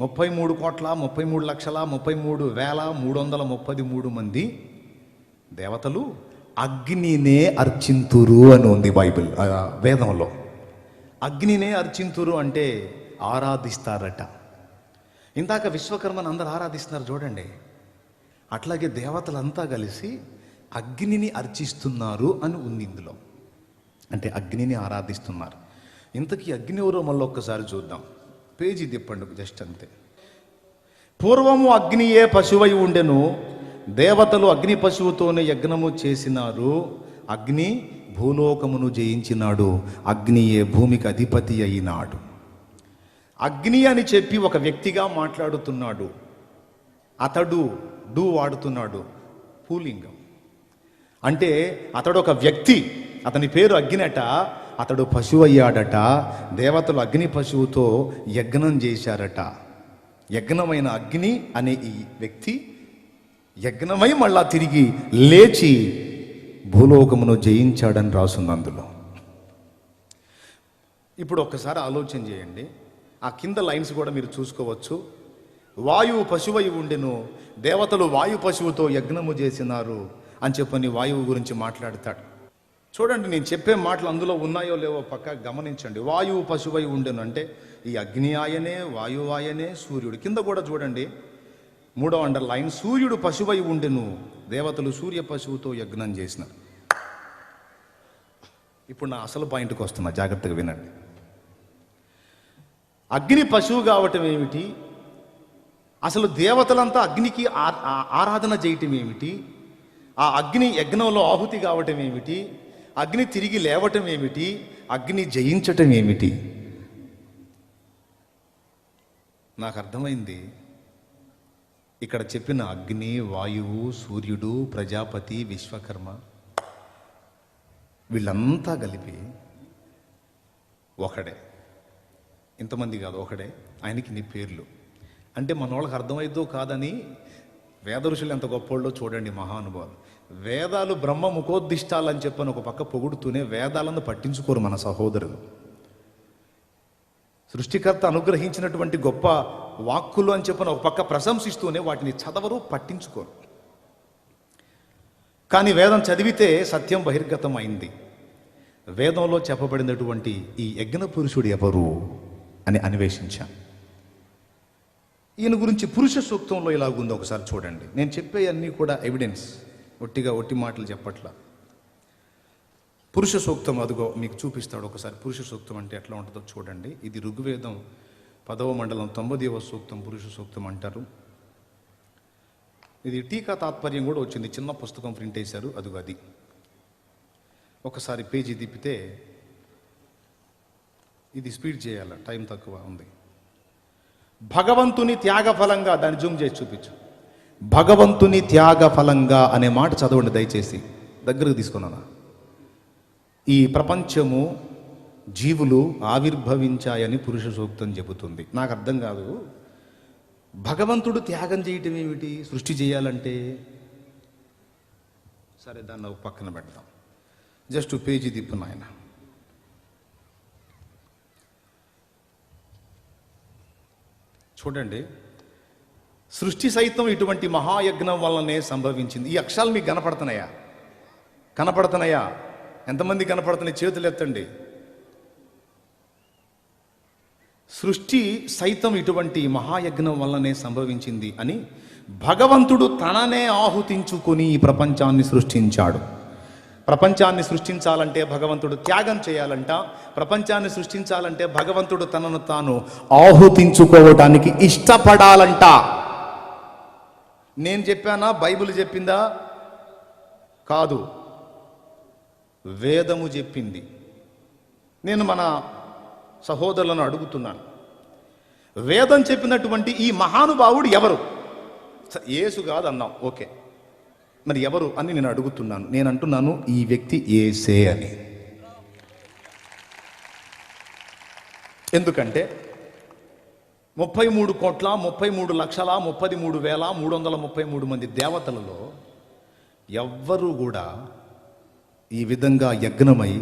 33,33,33,333 మంది దేవతలు అగ్నినే అర్చింతురు అని ఉంది బైబిల్ వేదంలో. అగ్నినే అర్చింతురు అంటే ఆరాధిస్తారట. ఇందాక విశ్వకర్మను అందరు ఆరాధిస్తున్నారు చూడండి, అట్లాగే దేవతలంతా కలిసి అగ్నిని అర్చిస్తున్నారు అని ఉంది ఇందులో. అంటే అగ్నిని ఆరాధిస్తున్నారు. ఇంతకీ అగ్ని ఎవరో మళ్ళీ ఒక్కసారి చూద్దాం. పేజీ తిప్పండి జస్ట్ అంతే. పూర్వము అగ్నియే పశువై ఉండెను, దేవతలు అగ్ని పశువుతోనే యజ్ఞము చేసినారు. అగ్ని భూలోకమును జయించినాడు, అగ్నియే భూమికి అధిపతి అయినాడు. అగ్ని అని చెప్పి ఒక వ్యక్తిగా మాట్లాడుతున్నాడు. అతడు డూ వాడుతున్నాడు, పూలింగం. అంటే అతడు ఒక వ్యక్తి, అతని పేరు అగ్నిట. అతడు పశువు అయ్యాడట. దేవతలు అగ్ని పశువుతో యజ్ఞం చేశారట. యజ్ఞమైన అగ్ని అనే ఈ వ్యక్తి యజ్ఞమై మళ్ళా తిరిగి లేచి భూలోకమును జయించాడని రాసుంది అందులో. ఇప్పుడు ఒక్కసారి ఆలోచన చేయండి, ఆ కింద లైన్స్ కూడా మీరు చూసుకోవచ్చు. వాయువు పశువై ఉండెను, దేవతలు వాయు పశువుతో యజ్ఞము చేసినారు అని చెప్పని వాయువు గురించి మాట్లాడతాడు. చూడండి, నేను చెప్పే మాటలు అందులో ఉన్నాయో లేవో పక్క గమనించండి. వాయువు పశువై ఉండెను అంటే ఈ అగ్ని ఆయనే, వాయువు ఆయనే, సూర్యుడు. కింద కూడా చూడండి, 3వ అండర్లైన్, సూర్యుడు పశువై ఉండెను, దేవతలు సూర్య పశువుతో యజ్ఞం చేసినారు. ఇప్పుడు నా అసలు పాయింట్కి వస్తున్నా, జాగ్రత్తగా వినండి. అగ్ని పశువు కావటం ఏమిటి? అసలు దేవతలంతా అగ్నికి ఆరాధన చేయటం ఏమిటి? ఆ అగ్ని యజ్ఞంలో ఆహుతి కావటం ఏమిటి? అగ్ని తిరిగి లేవటం ఏమిటి? అగ్ని జయించటం ఏమిటి? నాకు అర్థమైంది. ఇక్కడ చెప్పిన అగ్ని, వాయువు, సూర్యుడు, ప్రజాపతి, విశ్వకర్మ వీళ్ళంతా కలిపి ఒకడే. ఇంతమంది కాదు, ఒకడే. ఆయనకి నీ పేర్లు అంటే మన వాళ్ళకి అర్థమైద్దో కాదని వేద ఋషులు ఎంత గొప్పోళ్ళో చూడండి, మహానుభావులు. వేదాలు బ్రహ్మ ముఖోద్దిష్టాలని చెప్పని ఒక పక్క పొగుడుతూనే వేదాలను పట్టించుకోరు మన సహోదరులు. సృష్టికర్త అనుగ్రహించినటువంటి గొప్ప వాక్కులు అని చెప్పని ఒక పక్క ప్రశంసిస్తూనే వాటిని చదవరు, పట్టించుకోరు. కానీ వేదం చదివితే సత్యం బహిర్గతం అయింది. వేదంలో చెప్పబడినటువంటి ఈ యజ్ఞ పురుషుడు ఎవరు అని అన్వేషించాం. ఈయన గురించి పురుష సూక్తంలో ఇలాగుందో ఒకసారి చూడండి. నేను చెప్పే అన్నీ కూడా ఎవిడెన్స్, ఒట్టి మాటలు చెప్పట్లా. పురుష సూక్తం అదిగో మీకు చూపిస్తాడు ఒకసారి. పురుష సూక్తం అంటే ఎట్లా ఉంటుందో చూడండి. ఇది ఋగ్వేదం 10వ మండలం 9వ సూక్తం పురుష సూక్తం అంటారు. ఇది టీకా తాత్పర్యం కూడా వచ్చింది, చిన్న పుస్తకం ప్రింట్ వేశారు, అదిగో అది. ఒకసారి పేజీ తిప్పితే, ఇది స్పీడ్ చేయాల, టైం తక్కువ ఉంది. భగవంతుని త్యాగ ఫలంగా, దాన్ని జూమ్ చేసి చూపించు. భగవంతుని త్యాగ ఫలంగా అనే మాట చదవండి దయచేసి, దగ్గరకు తీసుకున్నాను. ఈ ప్రపంచము జీవులు ఆవిర్భవించాయని పురుష సూక్తం చెబుతుంది. నాకు అర్థం కాదు, భగవంతుడు త్యాగం చేయటం ఏమిటి సృష్టి చేయాలంటే? సరే, దాన్ని ఒక పక్కన పెడతాం. జస్ట్ పేజీ తిప్పు నాయన. చూడండి, సృష్టి సైతం ఇటువంటి మహాయజ్ఞం వల్లనే సంభవించింది. ఈ అక్షరాలు మీకు కనపడుతున్నాయా? కనపడుతున్నాయా? ఎంతమంది కనపడుతున్నాయి? చేతులు ఎత్తండి. సృష్టి సైతం ఇటువంటి మహాయజ్ఞం వల్లనే సంభవించింది అని భగవంతుడు తననే ఆహుతించుకొని ఈ ప్రపంచాన్ని సృష్టించాడు. ప్రపంచాన్ని సృష్టించాలంటే భగవంతుడు త్యాగం చేయాలంట. ప్రపంచాన్ని సృష్టించాలంటే భగవంతుడు తనను తాను ఆహుతించుకోవటానికి ఇష్టపడాలంట. నేను చెప్పానా? బైబిల్ చెప్పిందా? కాదు, వేదము చెప్పింది. నేను మన సహోదరులను అడుగుతున్నాను, వేదం చెప్పినటువంటి ఈ మహానుభావుడు ఎవరు? యేసు కాదు అన్నాం, ఓకే, మరి ఎవరు అని నేను అడుగుతున్నాను. నేను అంటున్నాను, ఈ వ్యక్తి యేసే అని. ఎందుకంటే 33,33,33,333 మంది దేవతలలో ఎవ్వరూ కూడా ఈ విధంగా యజ్ఞమై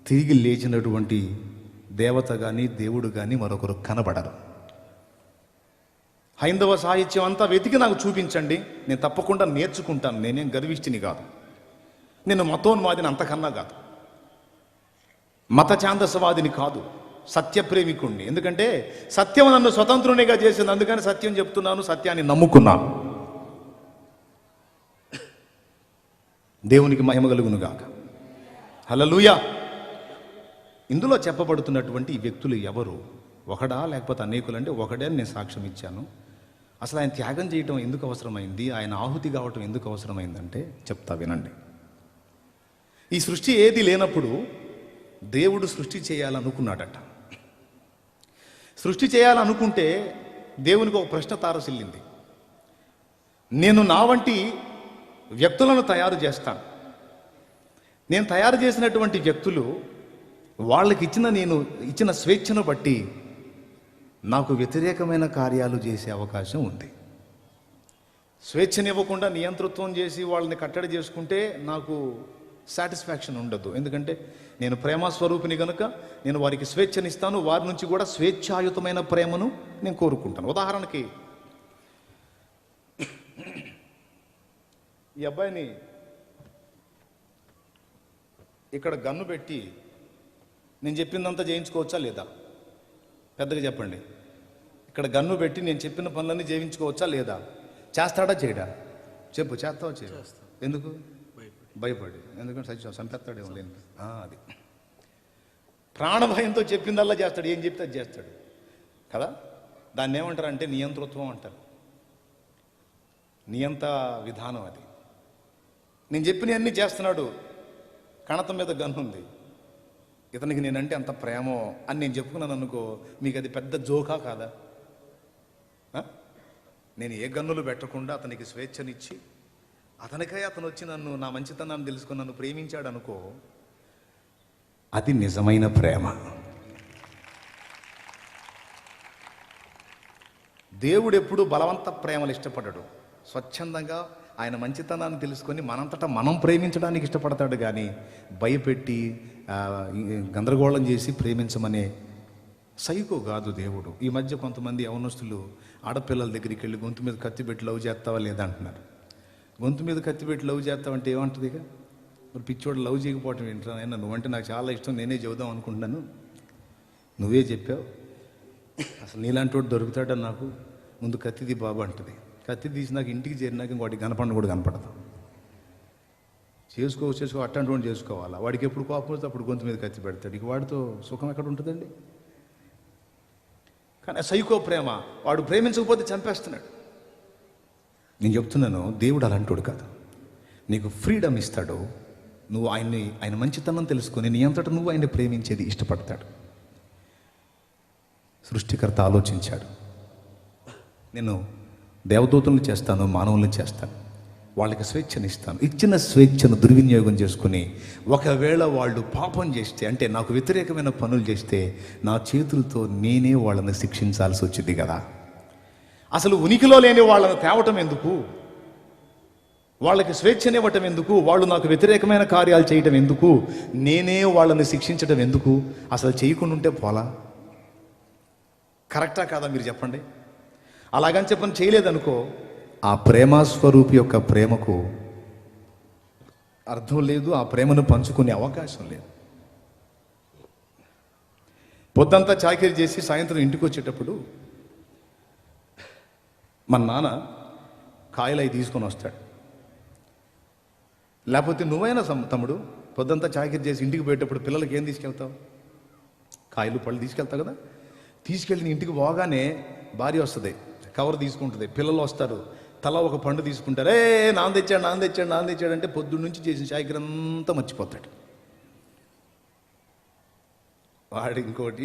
తిరిగి లేచినటువంటి దేవత కానీ దేవుడు కానీ మరొకరు కనబడరు. హైందవ సాహిత్యం అంతా వెతికి నాకు చూపించండి, నేను తప్పకుండా నేర్చుకుంటాను. నేనేం గర్విష్ఠిని కాదు, నేను మతోన్మాదిని అంతకన్నా కాదు, మత ఛాందసవాదిని కాదు, సత్యప్రేమికుణ్ణి. ఎందుకంటే సత్యం నన్ను స్వతంత్రునిగా చేసింది, అందుకని సత్యం చెప్తున్నాను, సత్యాన్ని నమ్ముకున్నాను. దేవునికి మహిమ కలుగును గాక. హల్లెలూయా. ఇందులో చెప్పబడుతున్నటువంటి ఈ వ్యక్తులు ఎవరు? ఒకడా లేకపోతే అనేకులు అంటే ఒకడే అని నేను సాక్ష్యం ఇచ్చాను. అసలు ఆయన త్యాగం చేయటం ఎందుకు అవసరమైంది, ఆయన ఆహుతి కావటం ఎందుకు అవసరమైందంటే చెప్తా వినండి. ఈ సృష్టి ఏది లేనప్పుడు దేవుడు సృష్టి చేయాలనుకున్నాడట. సృష్టి చేయాలనుకుంటే దేవునికి ఒక ప్రశ్న తారసిల్లింది. నేను నా వంటి వ్యక్తులను తయారు చేస్తాను. నేను తయారు చేసినటువంటి వ్యక్తులు వాళ్ళకి నేను ఇచ్చిన స్వేచ్ఛను బట్టి నాకు వ్యతిరేకమైన కార్యాలు చేసే అవకాశం ఉంది. స్వేచ్ఛనివ్వకుండా నియంతృత్వం చేసి వాళ్ళని కట్టడి చేసుకుంటే నాకు సాటిస్ఫాక్షన్ ఉండదు. ఎందుకంటే నేను ప్రేమ స్వరూపిని కనుక నేను వారికి స్వేచ్ఛనిస్తాను, వారి నుంచి కూడా స్వేచ్ఛాయుతమైన ప్రేమను నేను కోరుకుంటాను. ఉదాహరణకి ఈ అబ్బాయిని ఇక్కడ గన్ను పెట్టి నేను చెప్పిందంతా చేయించుకోవచ్చా లేదా? పెద్దగా చెప్పండి. ఇక్కడ గన్ను పెట్టి నేను చెప్పిన పనులన్నీ చేయించుకోవచ్చా లేదా? చేస్తాడా చేయడా? చెప్పు, చేస్తావా చేయడా? ఎందుకు భయపడి? ఎందుకంటే చంపేస్తాడేమో లేని అది ప్రాణభయంతో చెప్పిందల్లా చేస్తాడు, ఏం చెప్తే అది చేస్తాడు కదా. దాన్ని ఏమంటారు అంటే నియంతృత్వం అంటారు, నియంత విధానం అది. నేను చెప్పినవన్నీ చేస్తున్నాడు, కణతం మీద గన్నుంది, ఇతనికి నేనంటే అంత ప్రేమో అని నేను చెప్పుకున్నాను అనుకో, మీకు అది పెద్ద జోకా కాదా? నేను ఏ గన్నులు పెట్టకుండా అతనికి స్వేచ్ఛనిచ్చి అతనికై అతను వచ్చి నన్ను నా మంచితనాన్ని తెలుసుకుని నన్ను ప్రేమించాడు అనుకో, అది నిజమైన ప్రేమ. దేవుడు ఎప్పుడు బలవంత ప్రేమలు ఇష్టపడడు. స్వచ్ఛందంగా ఆయన మంచితనాన్ని తెలుసుకొని మనంతటా మనం ప్రేమించడానికి ఇష్టపడతాడు, కానీ భయపెట్టి గందరగోళం చేసి ప్రేమించమనే సైకో కాదు దేవుడు. ఈ మధ్య కొంతమంది యవనస్తులు ఆడపిల్లల దగ్గరికి వెళ్ళి గొంతు మీద కత్తి పెట్టి లవ్ చేస్తావా లేదా అంటున్నారు. గొంతు మీద కత్తి పెట్టి లవ్ చేస్తావంటే ఏమంటుంది? ఇక మరి పిచ్చోడు లవ్ చేయకపోవటం ఏంట్రా అయినా, నువ్వంటే నాకు చాలా ఇష్టం, నేనే చెబుదాం అనుకుంటున్నాను, నువ్వే చెప్పావు, అసలు నీలాంటి వాడు దొరుకుతాడని నాకు, ముందు కత్తిది బాబు అంటుంది. కత్తి తీసి నాకు ఇంటికి చేరినాక ఇంకోటి కనపడిన కూడా కనపడదు. చేసుకో అట్లాంటి వాడిని చేసుకోవాలా? వాడికి ఎప్పుడు కోపం వస్తే అప్పుడు గొంతు మీద కత్తి పెడతాడు. ఇక వాడితో సుఖం ఎక్కడ ఉంటుందండి? కానీ సైకో ప్రేమ, వాడు ప్రేమించకపోతే చంపేస్తున్నాడు. నేను చెప్తున్నాను, దేవుడు అలాంటోడు కాదు. నీకు ఫ్రీడమ్ ఇస్తాడు. నువ్వు ఆయన మంచితనం తెలుసుకొని నీ అంతటా నువ్వు ఆయన్ని ప్రేమించేది ఇష్టపడతాడు. సృష్టికర్త ఆలోచించాడు, నేను దేవదూతలను చేస్తాను, మానవులను చేస్తాను, వాళ్ళకి స్వేచ్ఛనిస్తాను. ఇచ్చిన స్వేచ్ఛను దుర్వినియోగం చేసుకుని ఒకవేళ వాళ్ళు పాపం చేస్తే, అంటే నాకు వ్యతిరేకమైన పనులు చేస్తే, నా చేతులతో నేనే వాళ్ళని శిక్షించాల్సి వచ్చింది కదా. అసలు ఉనికిలో లేని వాళ్ళని తేవటం ఎందుకు? వాళ్ళకి స్వేచ్ఛనివ్వటం ఎందుకు? వాళ్ళు నాకు వ్యతిరేకమైన కార్యాలు చేయటం ఎందుకు? నేనే వాళ్ళని శిక్షించడం ఎందుకు? అసలు చేయకుండా ఉంటే పోలా? కరెక్టా కాదా మీరు చెప్పండి? అలాగని చెప్పని చేయలేదనుకో, ఆ ప్రేమస్వరూపి యొక్క ప్రేమకు అర్థం లేదు, ఆ ప్రేమను పంచుకునే అవకాశం లేదు. పొద్దంతా చాకిరీ చేసి సాయంత్రం ఇంటికి వచ్చేటప్పుడు మన నాన్న కాయలు అవి తీసుకొని వస్తాడు. లేకపోతే నువ్వైనా తమ్ముడు పొద్దంతా చాకిరీ చేసి ఇంటికి పోయేటప్పుడు పిల్లలకి ఏం తీసుకెళ్తావు? కాయలు పళ్ళు తీసుకెళ్తావు కదా. తీసుకెళ్ళి ఇంటికి పోగానే భార్య వస్తుంది, కవర్ తీసుకుంటుంది, పిల్లలు వస్తారు, తల ఒక పండు తీసుకుంటారు. నాన్న తెచ్చాడు అంటే పొద్దున్న నుంచి చేసిన చాకిరీ అంతా మర్చిపోతాడు. వాడు ఇంకోటి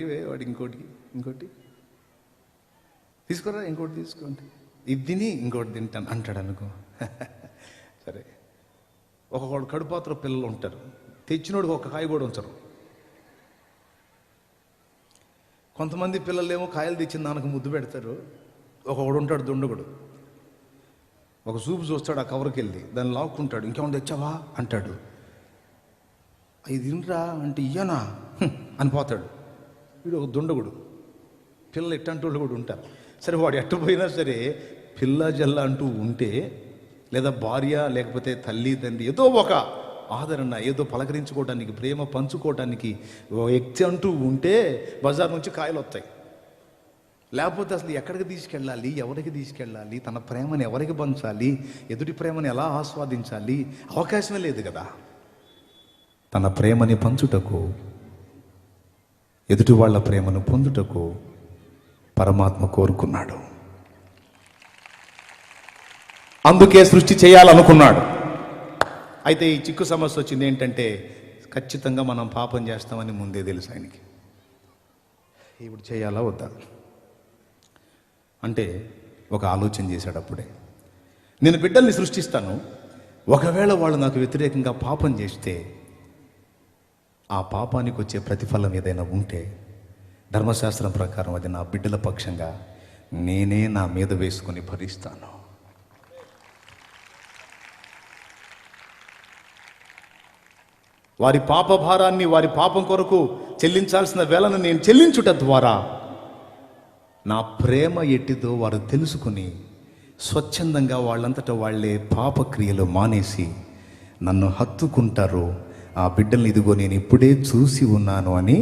తీసుకోరా, ఇంకోటి తీసుకోండి, ఇది తిని ఇంకోటి తింటాను అంటాడు అనుకో. సరే, ఒకడు కడుపాత్ర పిల్లలు ఉంటారు, తెచ్చినోడికి ఒక కాయ కూడా ఉంచరు. కొంతమంది పిల్లలేమో కాయలు తెచ్చిన దానికి ముద్దు పెడతారు. ఒకడు ఉంటాడు దుండగుడు, ఒక చూపు చూస్తాడు, ఆ కవర్కి వెళ్ళి దాన్ని లాక్కుంటాడు, ఇంకేమన్నా తెచ్చావా అంటాడు. ఇది తినరా అంటే ఇయ్యనా అని పోతాడు. వీడు ఒక దుండగుడు. పిల్లలు ఎట్టంటూ వాళ్ళు కూడా ఉంటారు. సరే, వాడు ఎట్టపోయినా సరే పిల్ల జల్ల అంటూ ఉంటే, లేదా భార్య లేకపోతే తల్లి తండ్రి ఏదో ఒక ఆదరణ, ఏదో పలకరించుకోవడానికి, ప్రేమ పంచుకోవడానికి వ్యక్తి అంటూ ఉంటే బజార్ నుంచి కాయలు వస్తాయి. లేకపోతే అసలు ఎక్కడికి తీసుకెళ్ళాలి, ఎవరికి తీసుకెళ్ళాలి, తన ప్రేమను ఎవరికి పంచాలి, ఎదుటి ప్రేమను ఎలా ఆస్వాదించాలి, అవకాశమే లేదు కదా. తన ప్రేమని పంచుటకు, ఎదుటి వాళ్ళ ప్రేమను పొందుటకు పరమాత్మ కోరుకున్నాడు. అందుకే సృష్టి చేయాలనుకున్నాడు. అయితే ఈ చిక్కు సమస్య వచ్చింది ఏంటంటే, ఖచ్చితంగా మనం పాపం చేస్తామని ముందే తెలుసు ఆయనకి. ఇప్పుడు చేయాలా వద్దా అంటే ఒక ఆలోచన చేశాడు. అప్పుడే నేను బిడ్డల్ని సృష్టిస్తాను, ఒకవేళ వాళ్ళు నాకు వ్యతిరేకంగా పాపం చేస్తే, ఆ పాపానికి వచ్చే ప్రతిఫలం ఏదైనా ఉంటే ధర్మశాస్త్రం ప్రకారం అది నా బిడ్డల పక్షంగా నేనే నా మీద వేసుకొని భరిస్తాను. వారి పాప భారాన్ని, వారి పాపం కొరకు చెల్లించాల్సిన వేళను నేను చెల్లించుట ద్వారా నా ప్రేమ ఎట్టిదో వారు తెలుసుకుని స్వచ్ఛందంగా వాళ్ళంతటా వాళ్ళే పాపక్రియలు మానేసి నన్ను హత్తుకుంటారు. ఆ బిడ్డల్ని ఇదిగో నేను ఇప్పుడే చూసి ఉన్నాను అని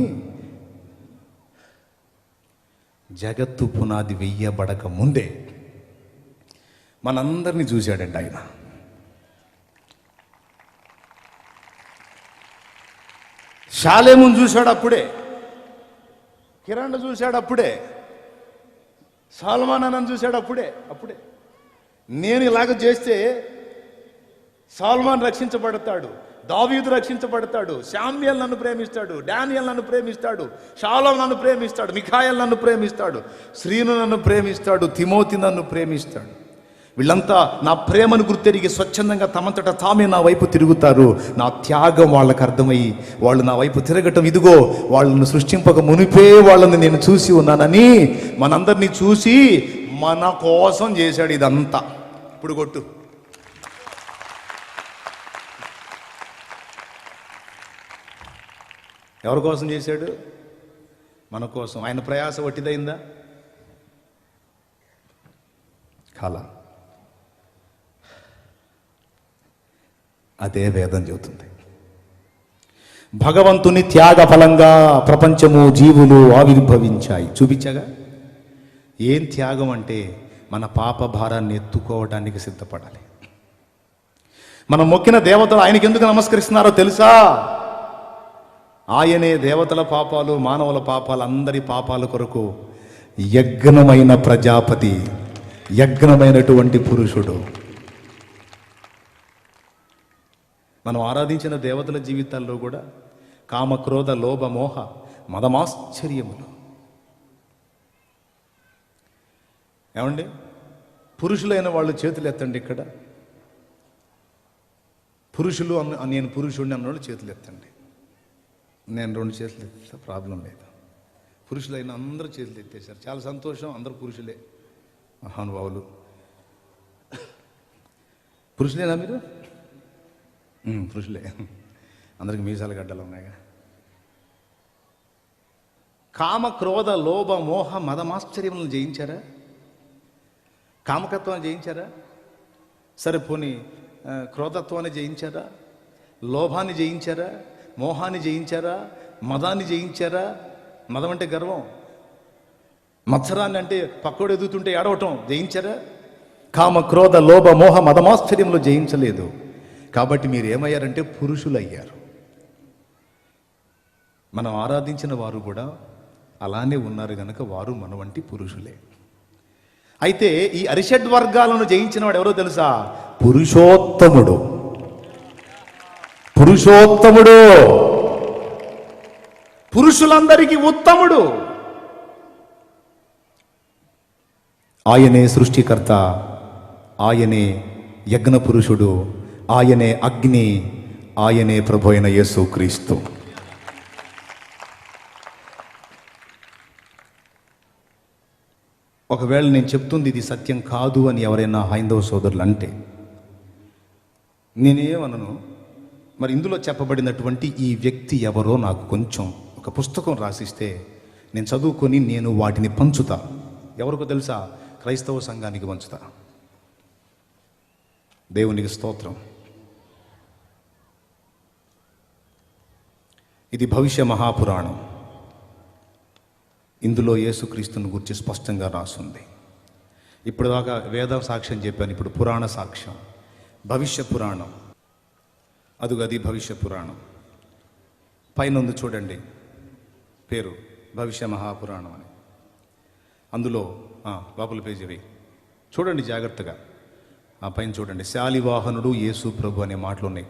జగత్తు పునాది వెయ్యబడక ముందే మనందరినీ చూశాడండి ఆయన. షాలేమును చూశాడు అప్పుడే, కిరణ్ చూశాడు అప్పుడే, సాల్మానని చూశాడు అప్పుడే. నేను ఇలాగ చేస్తే సాల్మాన్ రక్షించబడతాడు, దావీదు రక్షించబడతాడు, శామ్యూయల్ నన్ను ప్రేమిస్తాడు, డానియల్ నన్ను ప్రేమిస్తాడు, షాలోమ్ నన్ను ప్రేమిస్తాడు, మిఖాయల్ నన్ను ప్రేమిస్తాడు, శ్రీను నన్ను ప్రేమిస్తాడు, తిమోతి నన్ను ప్రేమిస్తాడు. వీళ్ళంతా నా ప్రేమను గుర్తెరిగి స్వచ్ఛందంగా తమంతట తామే నా వైపు తిరుగుతారు. నా త్యాగం వాళ్ళకు అర్థమయ్యి వాళ్ళు నా వైపు తిరగటం, ఇదిగో వాళ్ళను సృష్టింపక మునిపే వాళ్ళని నేను చూసి ఉన్నానని మనందరినీ చూసి మన కోసం చేశాడు ఇదంతా. ఇప్పుడు కొట్టు. ఎవరి కోసం చేశాడు? మన కోసం. ఆయన ప్రయాస వట్టిదైందా? కాలా. అదే వేదం చెబుతుంది. భగవంతుని త్యాగ ఫలంగా ప్రపంచము, జీవులు ఆవిర్భవించాయి. చూపించగా ఏం త్యాగం అంటే మన పాప భారాన్ని ఎత్తుకోవడానికి సిద్ధపడాలి. మనం మొక్కిన దేవతలు ఆయనకి ఎందుకు నమస్కరిస్తున్నారో తెలుసా? ఆయనే దేవతల పాపాలు, మానవుల పాపాలు, అందరి పాపాల కొరకు యజ్ఞమైన ప్రజాపతి, యజ్ఞమైనటువంటి పురుషుడు. మనం ఆరాధించిన దేవతల జీవితాల్లో కూడా కామ, క్రోధ, లోభ, మోహ, మదమాశ్చర్యములు. ఏమండి, పురుషులైన వాళ్ళు చేతులు ఎత్తండి. ఇక్కడ పురుషులు నేను పురుషుడిని అన్నవాళ్ళు చేతులు ఎత్తండి. నేను 2 చేతులు ఎత్తే ప్రాబ్లం లేదు. పురుషులైన అందరూ చేతులు ఎత్తేసారు. చాలా సంతోషం. అందరూ పురుషులే, మహానుభావులు. పురుషులేనా మీరు? పురుషులే. అందరికి మీసాల గడ్డలు ఉన్నాయిగా. కామ, క్రోధ, లోభ, మోహ, మదమాశ్చర్యములను జయించారా? కామకత్వాన్ని జయించారా? సరే పోనీ క్రోధత్వాన్ని జయించారా? లోభాన్ని జయించారా? మోహాన్ని జయించారా? మదాన్ని జయించారా? మదం అంటే గర్వం. మత్సరాన్ని అంటే పక్కోడు ఎదుగుతుంటే ఏడవటం జయించారా? కామ, క్రోధ, లోభ, మోహ, మదమాశ్చర్యములు జయించలేదు. కాబట్టి మీరు ఏమయ్యారంటే పురుషులు అయ్యారు. మనం ఆరాధించిన వారు కూడా అలానే ఉన్నారు గనక వారు మన వంటి పురుషులే. అయితే ఈ అరిషడ్ వర్గాలను జయించిన వాడు ఎవరో తెలుసా? పురుషోత్తముడు. పురుషోత్తముడు, పురుషులందరికీ ఉత్తముడు. ఆయనే సృష్టికర్త, ఆయనే యజ్ఞ పురుషుడు, ఆయనే అగ్ని, ఆయనే ప్రభు అయిన యేసుక్రీస్తు. ఒకవేళ నేను చెప్తుంది ఇది సత్యం కాదు అని ఎవరైనా హైందవ సోదరులు అంటే నేనేమనను. మరి ఇందులో చెప్పబడినటువంటి ఈ వ్యక్తి ఎవరో నాకు కొంచెం ఒక పుస్తకం రాసిస్తే నేను చదువుకొని నేను వాటిని పంచుతా. ఎవరికో తెలుసా? క్రైస్తవ సంఘానికి పంచుతా. దేవునికి స్తోత్రం. ఇది భవిష్య మహాపురాణం. ఇందులో యేసుక్రీస్తుని గురించి స్పష్టంగా రాసుంది. ఇప్పుడు దాకా వేద సాక్ష్యం చెప్పాను, ఇప్పుడు పురాణ సాక్ష్యం, భవిష్య పురాణం. అది భవిష్య పురాణం. పైన ఉంది చూడండి, పేరు భవిష్య మహాపురాణం అని. అందులో లోపల పేజీ చూడండి జాగ్రత్తగా. ఆ పైన చూడండి, శాలివాహనుడు యేసు ప్రభు అనే మాటలు ఉన్నాయి.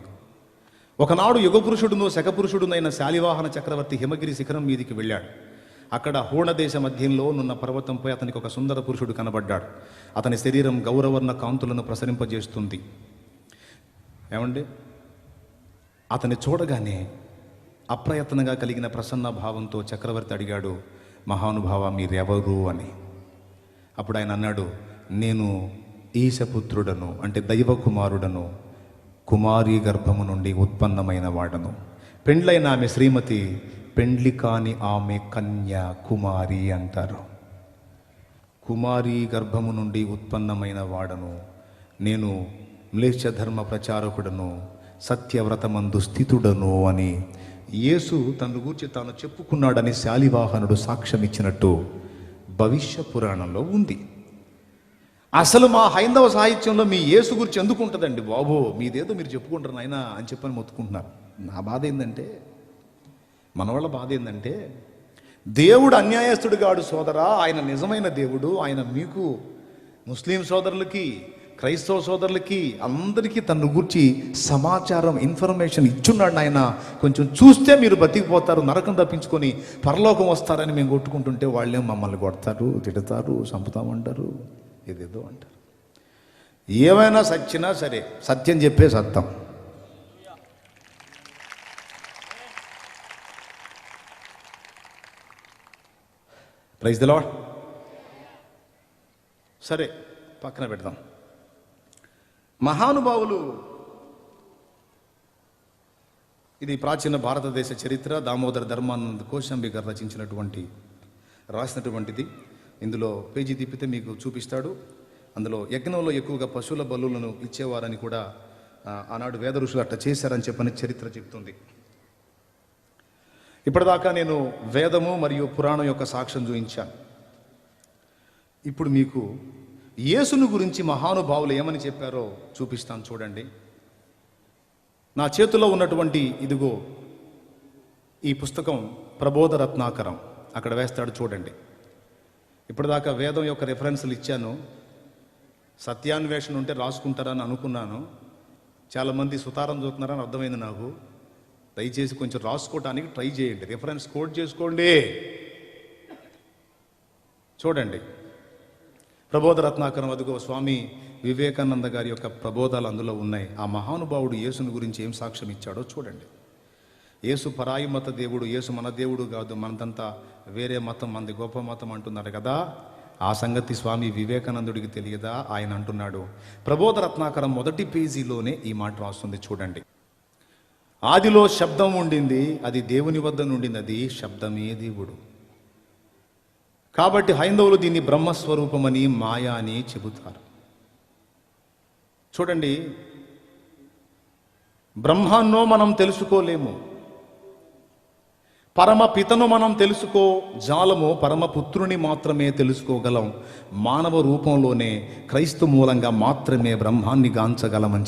ఒకనాడు యుగపురుషుడును శకపురుషుడునైన శాలివాహన చక్రవర్తి హిమగిరి శిఖరం మీదికి వెళ్ళాడు. అక్కడ హూణదేశ మధ్యంలో నున్న పర్వతంపై అతనికి ఒక సుందర పురుషుడు కనబడ్డాడు. అతని శరీరం గౌరవర్ణ కాంతులను ప్రసరింపజేస్తుంది. ఏమండి, అతన్ని చూడగానే అప్రయత్నంగా కలిగిన ప్రసన్న భావంతో చక్రవర్తి అడిగాడు, మహానుభావ మీరెవరు అని. అప్పుడు ఆయన అన్నాడు, నేను ఈశపుత్రుడను, అంటే దైవ కుమారుడను, కుమారి గర్భము నుండి ఉత్పన్నమైన వాడను. పెండ్లైన ఆమె శ్రీమతి, పెండ్లి కాని ఆమె కన్య కుమారి అంటారు. కుమారి గర్భము నుండి ఉత్పన్నమైన వాడను, నేను మ్లేచ్ఛ ధర్మ ప్రచారకుడను, సత్యవ్రతమందు స్థితుడను అని యేసు తన గురించి తాను చెప్పుకున్నాడని శాలివాహనుడు సాక్ష్యం ఇచ్చినట్టు భవిష్య పురాణంలో ఉంది. అసలు మా హైందవ సాహిత్యంలో మీ యేసు గురించి ఎందుకు ఉంటుందండి బాబు? మీదేదో మీరు చెప్పుకుంటారు నాయనా అని చెప్పని మొత్తుకుంటున్నారు. నా బాధ ఏంటంటే, మన వాళ్ళ బాధ ఏంటంటే, దేవుడు అన్యాయస్తుడు కాడు సోదరా, ఆయన నిజమైన దేవుడు. ఆయన మీకు ముస్లిం సోదరులకి, క్రైస్తవ సోదరులకి, అందరికీ తన గురించి సమాచారం, ఇన్ఫర్మేషన్ ఇచ్చున్నాడు ఆయన. కొంచెం చూస్తే మీరు బతికిపోతారు, నరకం తప్పించుకొని పరలోకం వస్తారని మేము కొట్టుకుంటుంటే వాళ్ళేం మమ్మల్ని కొడతారు, తిడతారు, చంపుతామంటారు, ఏదేదో అంటారు. ఏమైనా సచ్చినా సరే సత్యం చెప్పే సత్తం. Praise the lord. సరే పక్కన పెడదాం. మహానుభావులు, ఇది ప్రాచీన భారతదేశ చరిత్ర. దామోదర ధర్మానంద కోశంబి గారు రాసినటువంటిది. ఇందులో పేజీ తిప్పితే మీకు చూపిస్తాడు. అందులో యజ్ఞంలో ఎక్కువగా పశువుల బలులను ఇచ్చేవారని కూడా ఆనాడు వేద ఋషులు అట్లా చేశారని చెప్పని చరిత్ర చెప్తుంది. ఇప్పటిదాకా నేను వేదము మరియు పురాణం యొక్క సాక్ష్యం చూపించాను. ఇప్పుడు మీకు యేసును గురించి మహానుభావులు ఏమని చెప్పారో చూపిస్తాను చూడండి. నా చేతిలో ఉన్నటువంటి ఇదిగో ఈ పుస్తకం ప్రబోధ రత్నాకరం, అక్కడ వేస్తాడు చూడండి. ఇప్పటిదాకా వేదం యొక్క రెఫరెన్స్లు ఇచ్చాను. సత్యాన్వేషణ ఉంటే రాసుకుంటారని అనుకున్నాను. చాలామంది సుతారం చూస్తున్నారని అర్థమైంది నాకు. దయచేసి కొంచెం రాసుకోవటానికి ట్రై చేయండి, రిఫరెన్స్ కోడ్ చేసుకోండి. చూడండి, ప్రబోధ రత్నాకరం, అదిగో స్వామి వివేకానంద గారి యొక్క ప్రబోధాలు అందులో ఉన్నాయి. ఆ మహానుభావుడు యేసుని గురించి ఏం సాక్ష్యం ఇచ్చాడో చూడండి. యేసు పరాయి మత దేవుడు, యేసు మన దేవుడు కాదు, మనదంతా వేరే మతం, మనది గొప్ప మతం అంటున్నారు కదా. ఆ సంగతి స్వామి వివేకానందుడికి తెలియదా? ఆయన అంటున్నాడు, ప్రబోధ రత్నాకరం మొదటి పేజీలోనే ఈ మాట రాస్తుంది చూడండి. ఆదిలో శబ్దం ఉండింది, అది దేవుని వద్ద నుండింది, అది శబ్దమే దేవుడు. కాబట్టి హైందవులు దీన్ని బ్రహ్మస్వరూపమని, మాయా అని చెబుతారు. చూడండి, బ్రహ్మాన్నో మనం తెలుసుకోలేము, పరమపితను మనం తెలుసుకోజాలము, పరమపుత్రుని మాత్రమే తెలుసుకోగలం. మానవ రూపంలోనే క్రైస్తు మూలంగా మాత్రమే బ్రహ్మాన్ని గాంచగలమని